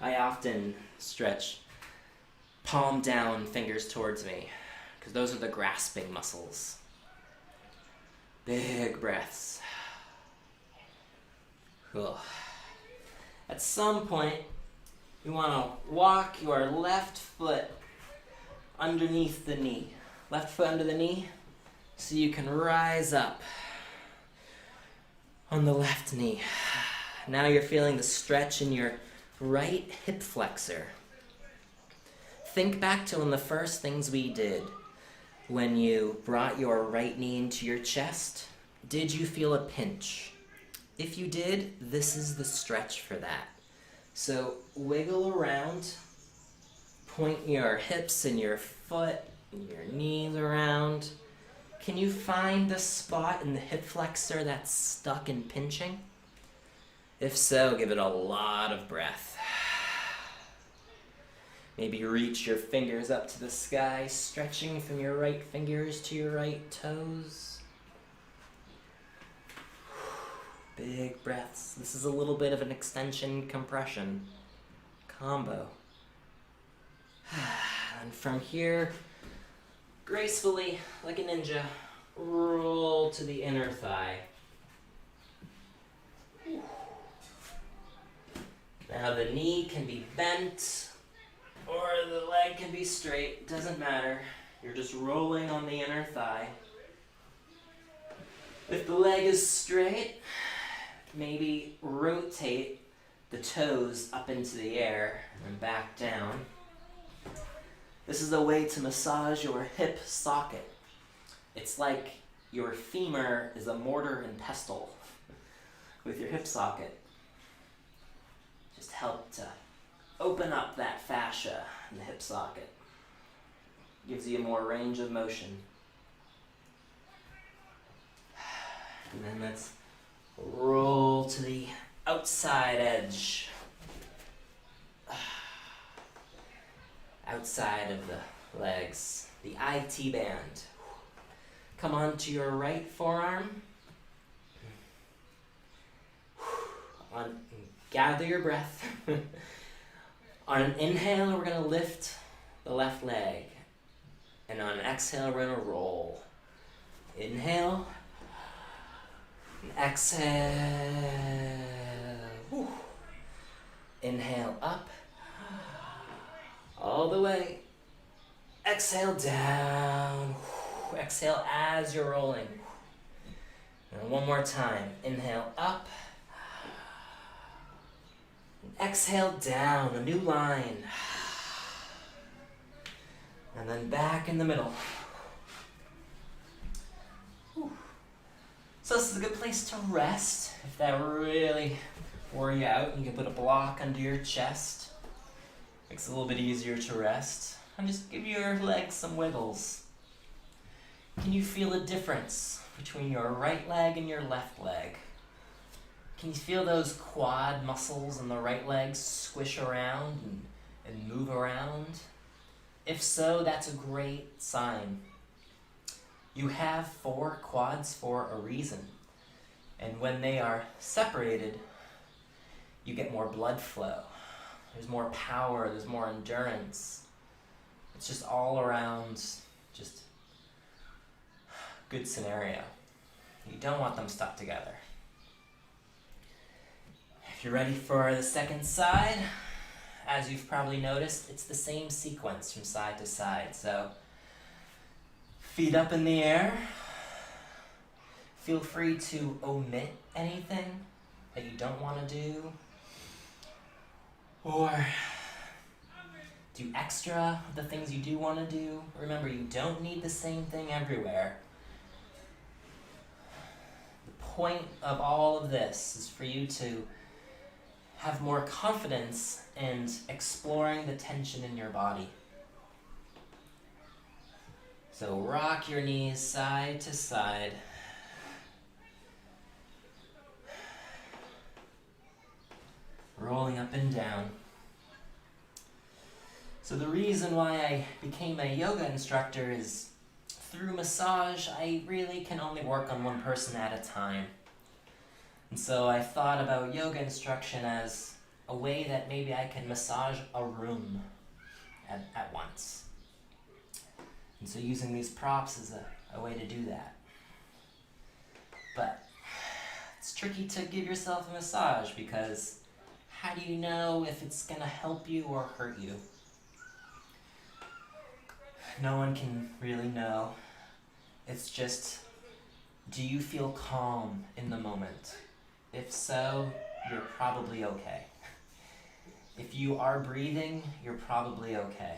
I often stretch palm down, fingers towards me, because those are the grasping muscles. Big breaths. Cool. At some point, you want to walk your left foot underneath the knee. Left foot under the knee, so you can rise up on the left knee. Now you're feeling the stretch in your right hip flexor. Think back to one of the first things we did. When you brought your right knee into your chest, did you feel a pinch? If you did, this is the stretch for that. So wiggle around, point your hips and your foot and your knees around. Can you find the spot in the hip flexor that's stuck and pinching? If so, give it a lot of breath. Maybe reach your fingers up to the sky, stretching from your right fingers to your right toes. Big breaths. This is a little bit of an extension compression combo. And from here, gracefully, like a ninja, roll to the inner thigh. Now the knee can be bent or the leg can be straight, doesn't matter. You're just rolling on the inner thigh. If the leg is straight, maybe rotate the toes up into the air and back down. This is a way to massage your hip socket. It's like your femur is a mortar and pestle with your hip socket. Just help to open up that fascia in the hip socket. Gives you more range of motion. And then let's roll to the outside edge. Outside of the legs. The IT band. Come on to your right forearm. Gather your breath. On an inhale, we're going to lift the left leg. And on an exhale, we're going to roll. Inhale. And exhale. Whew. Inhale up. All the way. Exhale down. Whew. Exhale as you're rolling. And one more time. Inhale up. Exhale down, a new line. And then back in the middle. Whew. So this is a good place to rest. If that really wore you out, you can put a block under your chest. Makes it a little bit easier to rest. And just give your legs some wiggles. Can you feel a difference between your right leg and your left leg? Can you feel those quad muscles in the right leg squish around and move around? If so, that's a great sign. You have 4 quads for a reason. And when they are separated, you get more blood flow. There's more power, there's more endurance. It's just all around, just good scenario. You don't want them stuck together. If you're ready for the second side, as you've probably noticed, it's the same sequence from side to side. So, feet up in the air. Feel free to omit anything that you don't want to do. Or do extra of the things you do want to do. Remember, you don't need the same thing everywhere. The point of all of this is for you to have more confidence in exploring the tension in your body. So rock your knees side to side. Rolling up and down. So the reason why I became a yoga instructor is through massage, I really can only work on one person at a time. And so I thought about yoga instruction as a way that maybe I can massage a room at once. And so using these props is a way to do that. But it's tricky to give yourself a massage because how do you know if it's going to help you or hurt you? No one can really know. It's just, do you feel calm in the moment? If so, you're probably okay. If you are breathing, you're probably okay.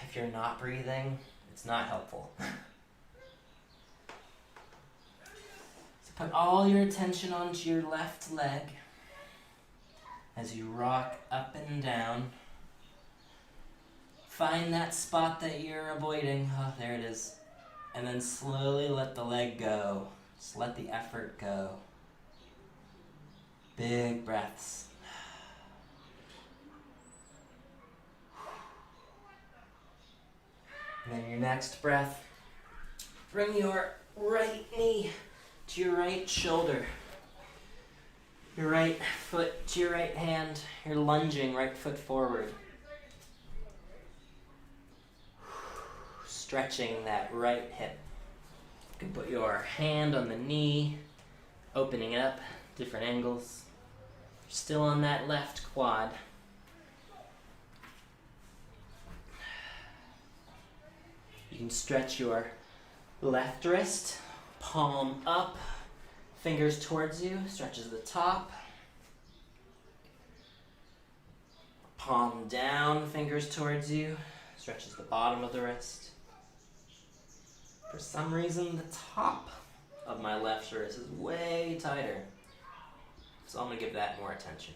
If you're not breathing, it's not helpful. So put all your attention onto your left leg as you rock up and down. Find that spot that you're avoiding. Oh, there it is. And then slowly let the leg go. Just let the effort go. Big breaths. And then your next breath, bring your right knee to your right shoulder. Your right foot to your right hand. You're lunging right foot forward. Stretching that right hip. You can put your hand on the knee, opening it up, different angles. Still on that left quad. You can stretch your left wrist, palm up, fingers towards you, stretches the top. Palm down, fingers towards you, stretches the bottom of the wrist. For some reason, the top of my left wrist is way tighter. So I'm gonna give that more attention.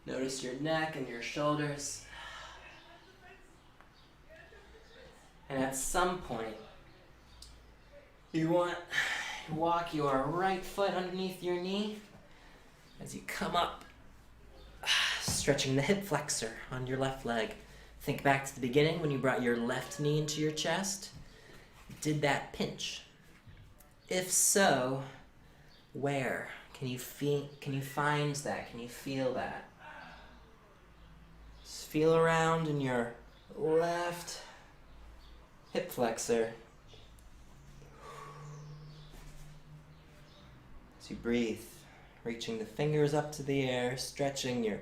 Notice your neck and your shoulders. And at some point, you want to walk your right foot underneath your knee as you come up, stretching the hip flexor on your left leg. Think back to the beginning when you brought your left knee into your chest. Did that pinch? If so, where? Can you find that? Can you feel that? Just feel around in your left hip flexor. As you breathe, reaching the fingers up to the air, stretching your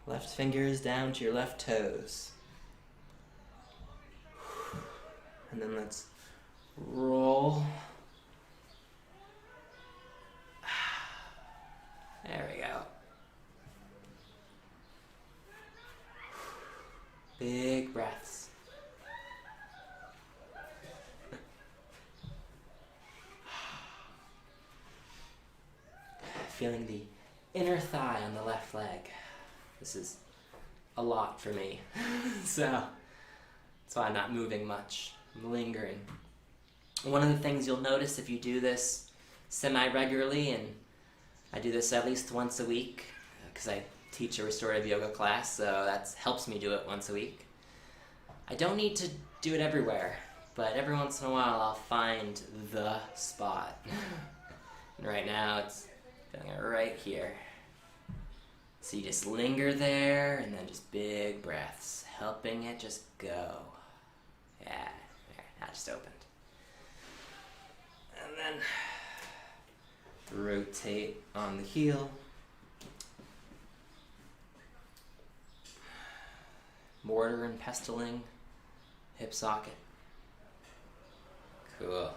left fingers down to your left toes. And then let's roll. There we go. Big breaths. Feeling the inner thigh on the left leg. This is a lot for me. So that's why I'm not moving much. I'm lingering. One of the things you'll notice if you do this semi-regularly, and I do this at least once a week because I teach a restorative yoga class, so that helps me do it once a week. I don't need to do it everywhere, but every once in a while I'll find the spot. And right now it's feeling it right here. So you just linger there and then just big breaths, helping it just go. Yeah, there, that just opened. And then rotate on the heel. Mortar and pestiling, hip socket. Cool.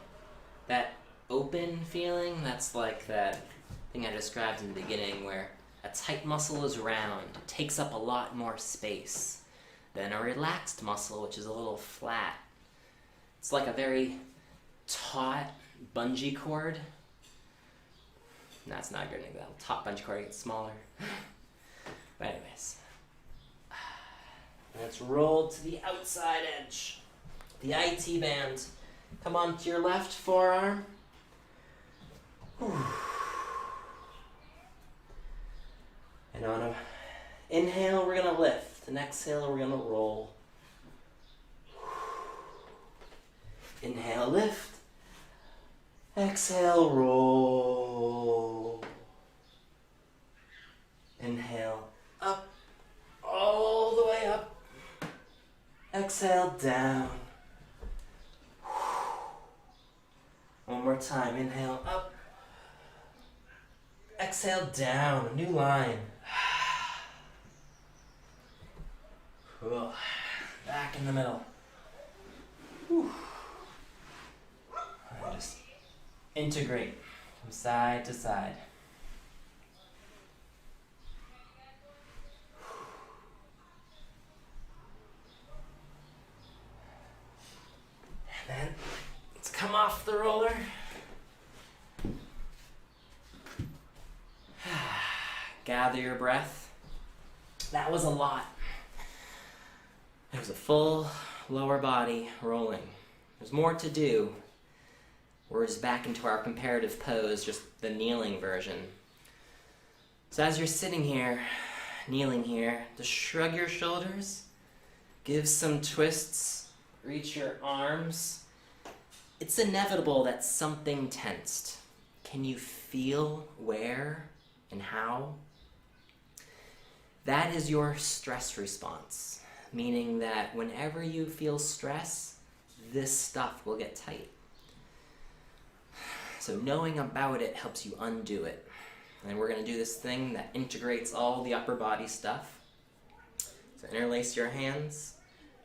That open feeling, that's like that thing I described in the beginning where a tight muscle is round, it takes up a lot more space than a relaxed muscle, which is a little flat. It's like a very taut bungee cord. That's not a good example. Taut bungee cord gets smaller. But anyways. Let's roll to the outside edge. The IT band. Come onto your left forearm. And on an inhale, we're going to lift. And exhale, we're going to roll. Inhale, lift. Exhale, roll. Inhale, up. All the way up. Exhale, down. One more time. Inhale, up. Exhale, down. A new line. Cool. Back in the middle. Whew. And just integrate from side to side. And then let's come off the roller. Gather your breath. That was a lot. It was a full lower body rolling. There's more to do. We're just back into our comparative pose, just the kneeling version. So as you're sitting here, kneeling here, just shrug your shoulders, give some twists, reach your arms. It's inevitable that something tensed. Can you feel where and how? That is your stress response, meaning that whenever you feel stress, this stuff will get tight. So knowing about it helps you undo it. And we're going to do this thing that integrates all the upper body stuff. So interlace your hands,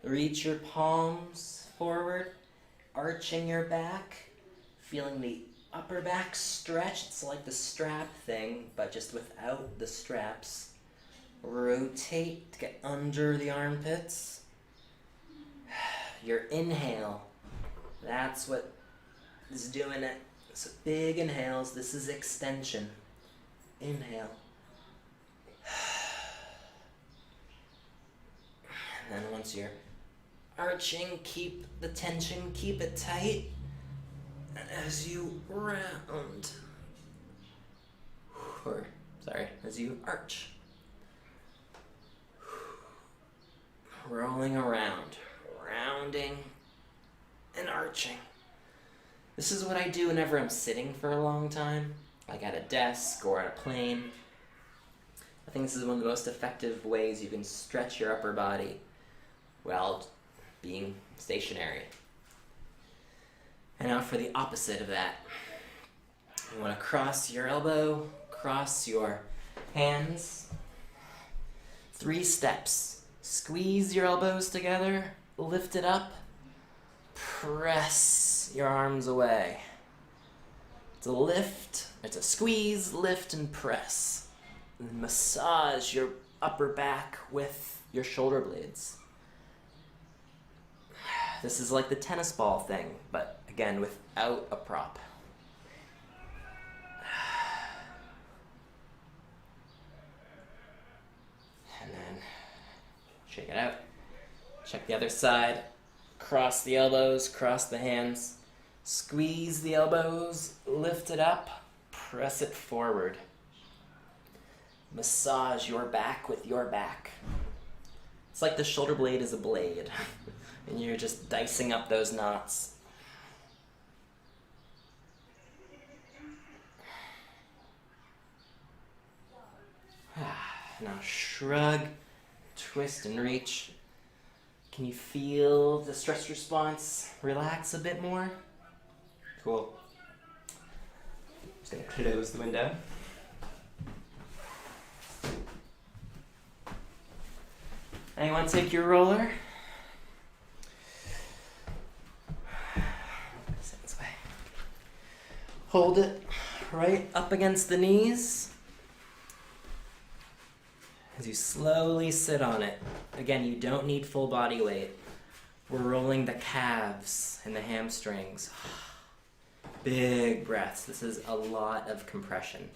reach your palms forward, arching your back, feeling the upper back stretch. It's like the strap thing, but just without the straps. Rotate to get under the armpits. Your inhale, that's what is doing it. So big inhales, this is extension. Inhale. And then once you're arching, keep the tension, keep it tight. And as you round, as you arch. Rolling around, rounding and arching. This is what I do whenever I'm sitting for a long time, like at a desk or on a plane. I think this is one of the most effective ways you can stretch your upper body while being stationary. And now for the opposite of that. You want to cross your elbow, cross your hands. 3 steps. Squeeze your elbows together, lift it up, press your arms away. It's a lift, it's a squeeze, lift, and press. And massage your upper back with your shoulder blades. This is like the tennis ball thing, but again, without a prop. And then shake it out. Check the other side. Cross the elbows, cross the hands. Squeeze the elbows, lift it up, press it forward. Massage your back with your back. It's like the shoulder blade is a blade, and you're just dicing up those knots. Now shrug, twist, and reach. Can you feel the stress response relax a bit more? Cool. Just gonna close the window. Anyone take your roller? Sit this way. Hold it right up against the knees as you slowly sit on it. Again, you don't need full body weight. We're rolling the calves and the hamstrings. Big breaths. This is a lot of compression.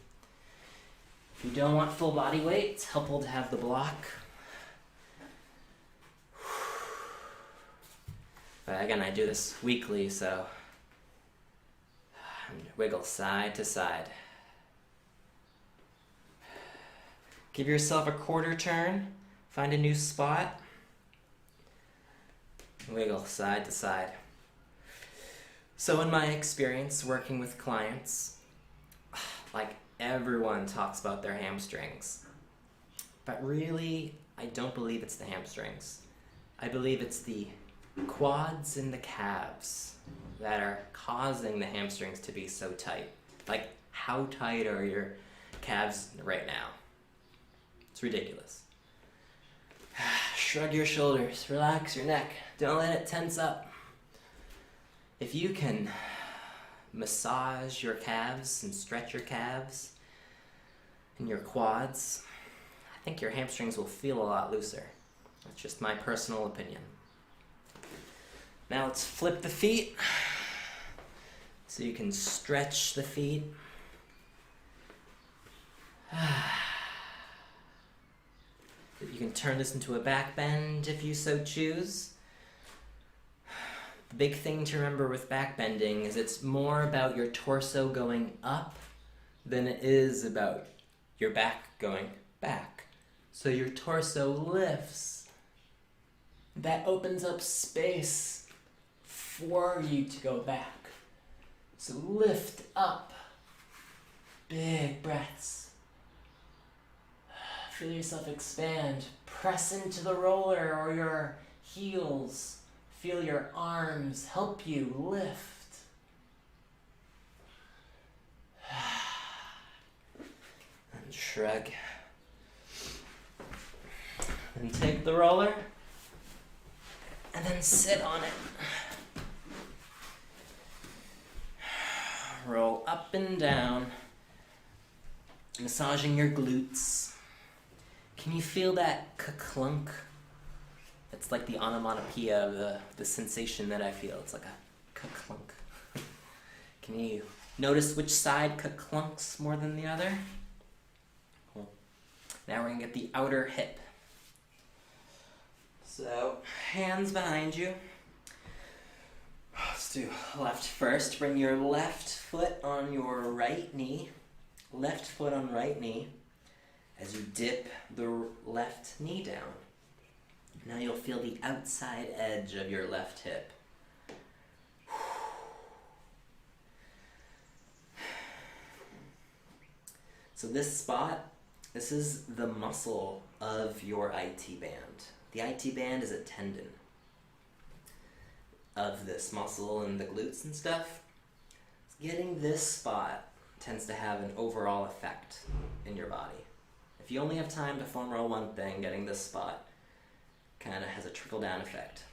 If you don't want full body weight, it's helpful to have the block. But again, I do this weekly, so wiggle side to side. Give yourself a quarter turn. Find a new spot. Wiggle side to side. So in my experience working with clients, like everyone talks about their hamstrings. But really, I don't believe it's the hamstrings. I believe it's the quads and the calves that are causing the hamstrings to be so tight. Like, how tight are your calves right now? It's ridiculous. Shrug your shoulders, relax your neck, don't let it tense up. If you can massage your calves and stretch your calves and your quads, I think your hamstrings will feel a lot looser. That's just my personal opinion. Now let's flip the feet so you can stretch the feet. You can turn this into a back bend if you so choose. The big thing to remember with back bending is it's more about your torso going up than it is about your back going back. So your torso lifts. That opens up space for you to go back. So lift up. Big breaths. Feel yourself expand. Press into the roller or your heels. Feel your arms help you lift. Shrug. And take the roller and then sit on it. Roll up and down, massaging your glutes. Can you feel that ka-clunk? It's like the onomatopoeia of the sensation that I feel. It's like a ka-clunk. Can you notice which side ka-clunks more than the other? Cool. Now we're going to get the outer hip. So, hands behind you. Let's do left first. Bring your left foot on your right knee. Left foot on right knee as you dip the left knee down. Now you'll feel the outside edge of your left hip. So this spot, this is the muscle of your IT band. The IT band is a tendon of this muscle and the glutes and stuff. Getting this spot tends to have an overall effect in your body. If you only have time to foam roll one thing, getting this spot kind of has a trickle-down effect.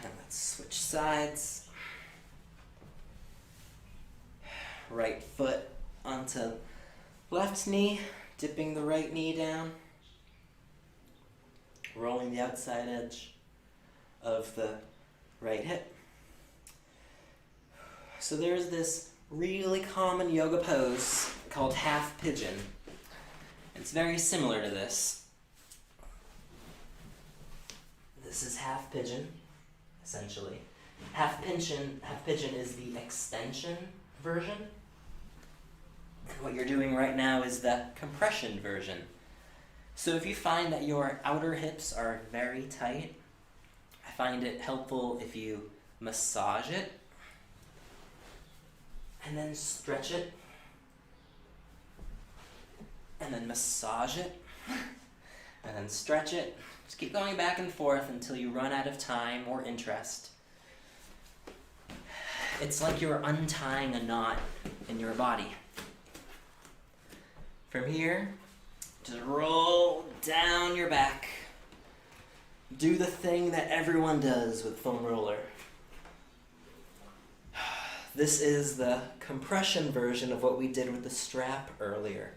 Then let's switch sides. Right foot onto left knee, dipping the right knee down, rolling the outside edge of the right hip. So there's this really common yoga pose called half pigeon. It's very similar to this. This is half pigeon, essentially. Half pigeon is the extension version. And what you're doing right now is the compression version. So if you find that your outer hips are very tight, I find it helpful if you massage it and then stretch it and then massage it and then stretch it. Just keep going back and forth until you run out of time or interest. It's like you're untying a knot in your body. From here, just roll down your back. Do the thing that everyone does with foam roller. This is the compression version of what we did with the strap earlier.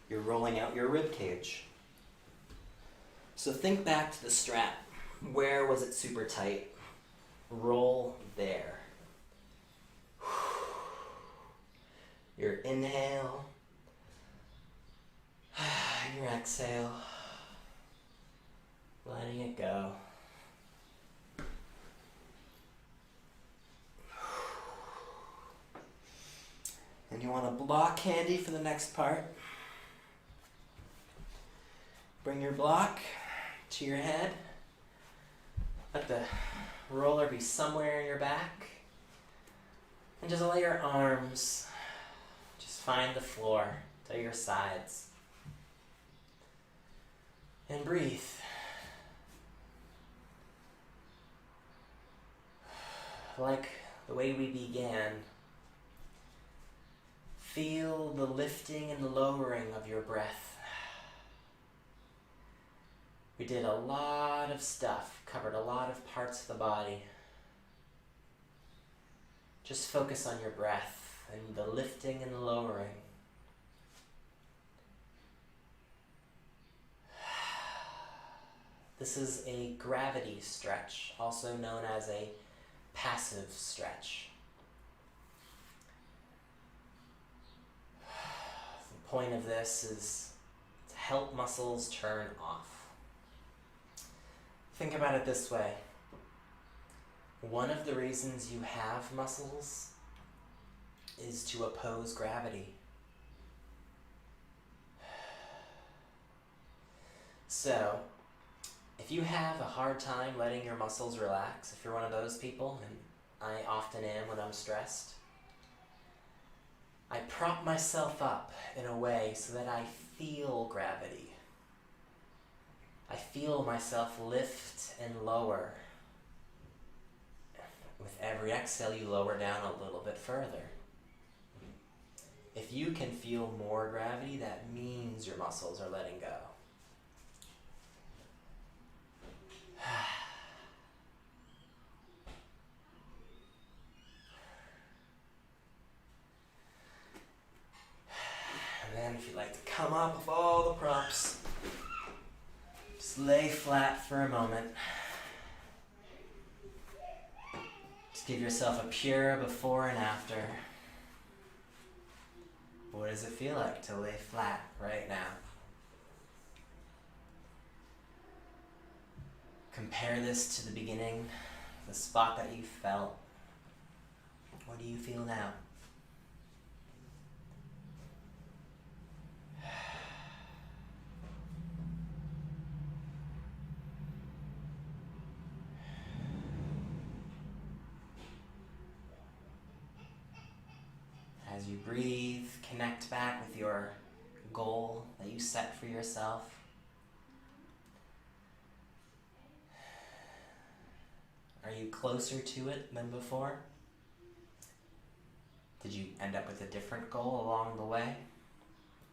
You're rolling out your rib cage. So think back to the strap. Where was it super tight? Roll there. Your inhale. Your exhale. Letting it go. And you want to block handy for the next part. Bring your block to your head. Let the roller be somewhere in your back. And just let your arms just find the floor to your sides. And breathe. Like the way we began, feel the lifting and the lowering of your breath. We did a lot of stuff, covered a lot of parts of the body. Just focus on your breath and the lifting and the lowering. This is a gravity stretch, also known as a passive stretch. The point of this is to help muscles turn off. Think about it this way. One of the reasons you have muscles is to oppose gravity. So, if you have a hard time letting your muscles relax, if you're one of those people, and I often am when I'm stressed, I prop myself up in a way so that I feel gravity. I feel myself lift and lower. With every exhale, you lower down a little bit further. If you can feel more gravity, that means your muscles are letting go. And then if you'd like to come up with all the props, just lay flat for a moment. Just give yourself a pure before and after. What does it feel like to lay flat right now? Compare this to the beginning, the spot that you felt. What do you feel now? As you breathe, connect back with your goal that you set for yourself. Are you closer to it than before? Did you end up with a different goal along the way?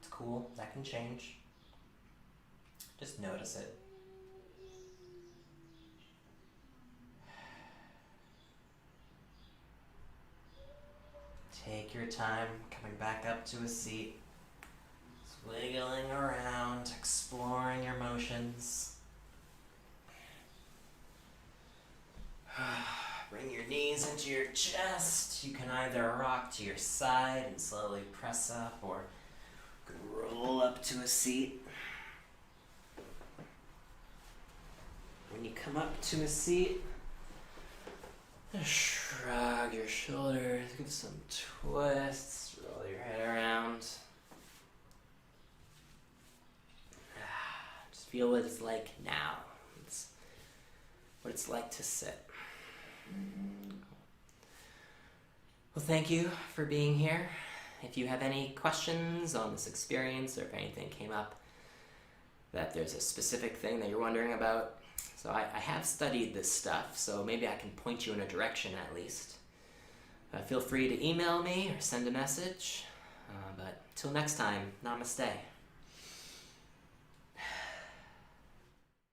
It's cool, that can change. Just notice it. Take your time coming back up to a seat, wiggling around, exploring your motions. Bring your knees into your chest. You can either rock to your side and slowly press up, or you can roll up to a seat. When you come up to a seat, just shrug your shoulders, give some twists, roll your head around. Just feel what it's like now. It's what it's like to sit. Well, thank you for being here. If you have any questions on this experience, or if anything came up that there's a specific thing that you're wondering about, so I have studied this stuff, so maybe I can point you in a direction at least. Feel free to email me or send a message. But till next time, namaste.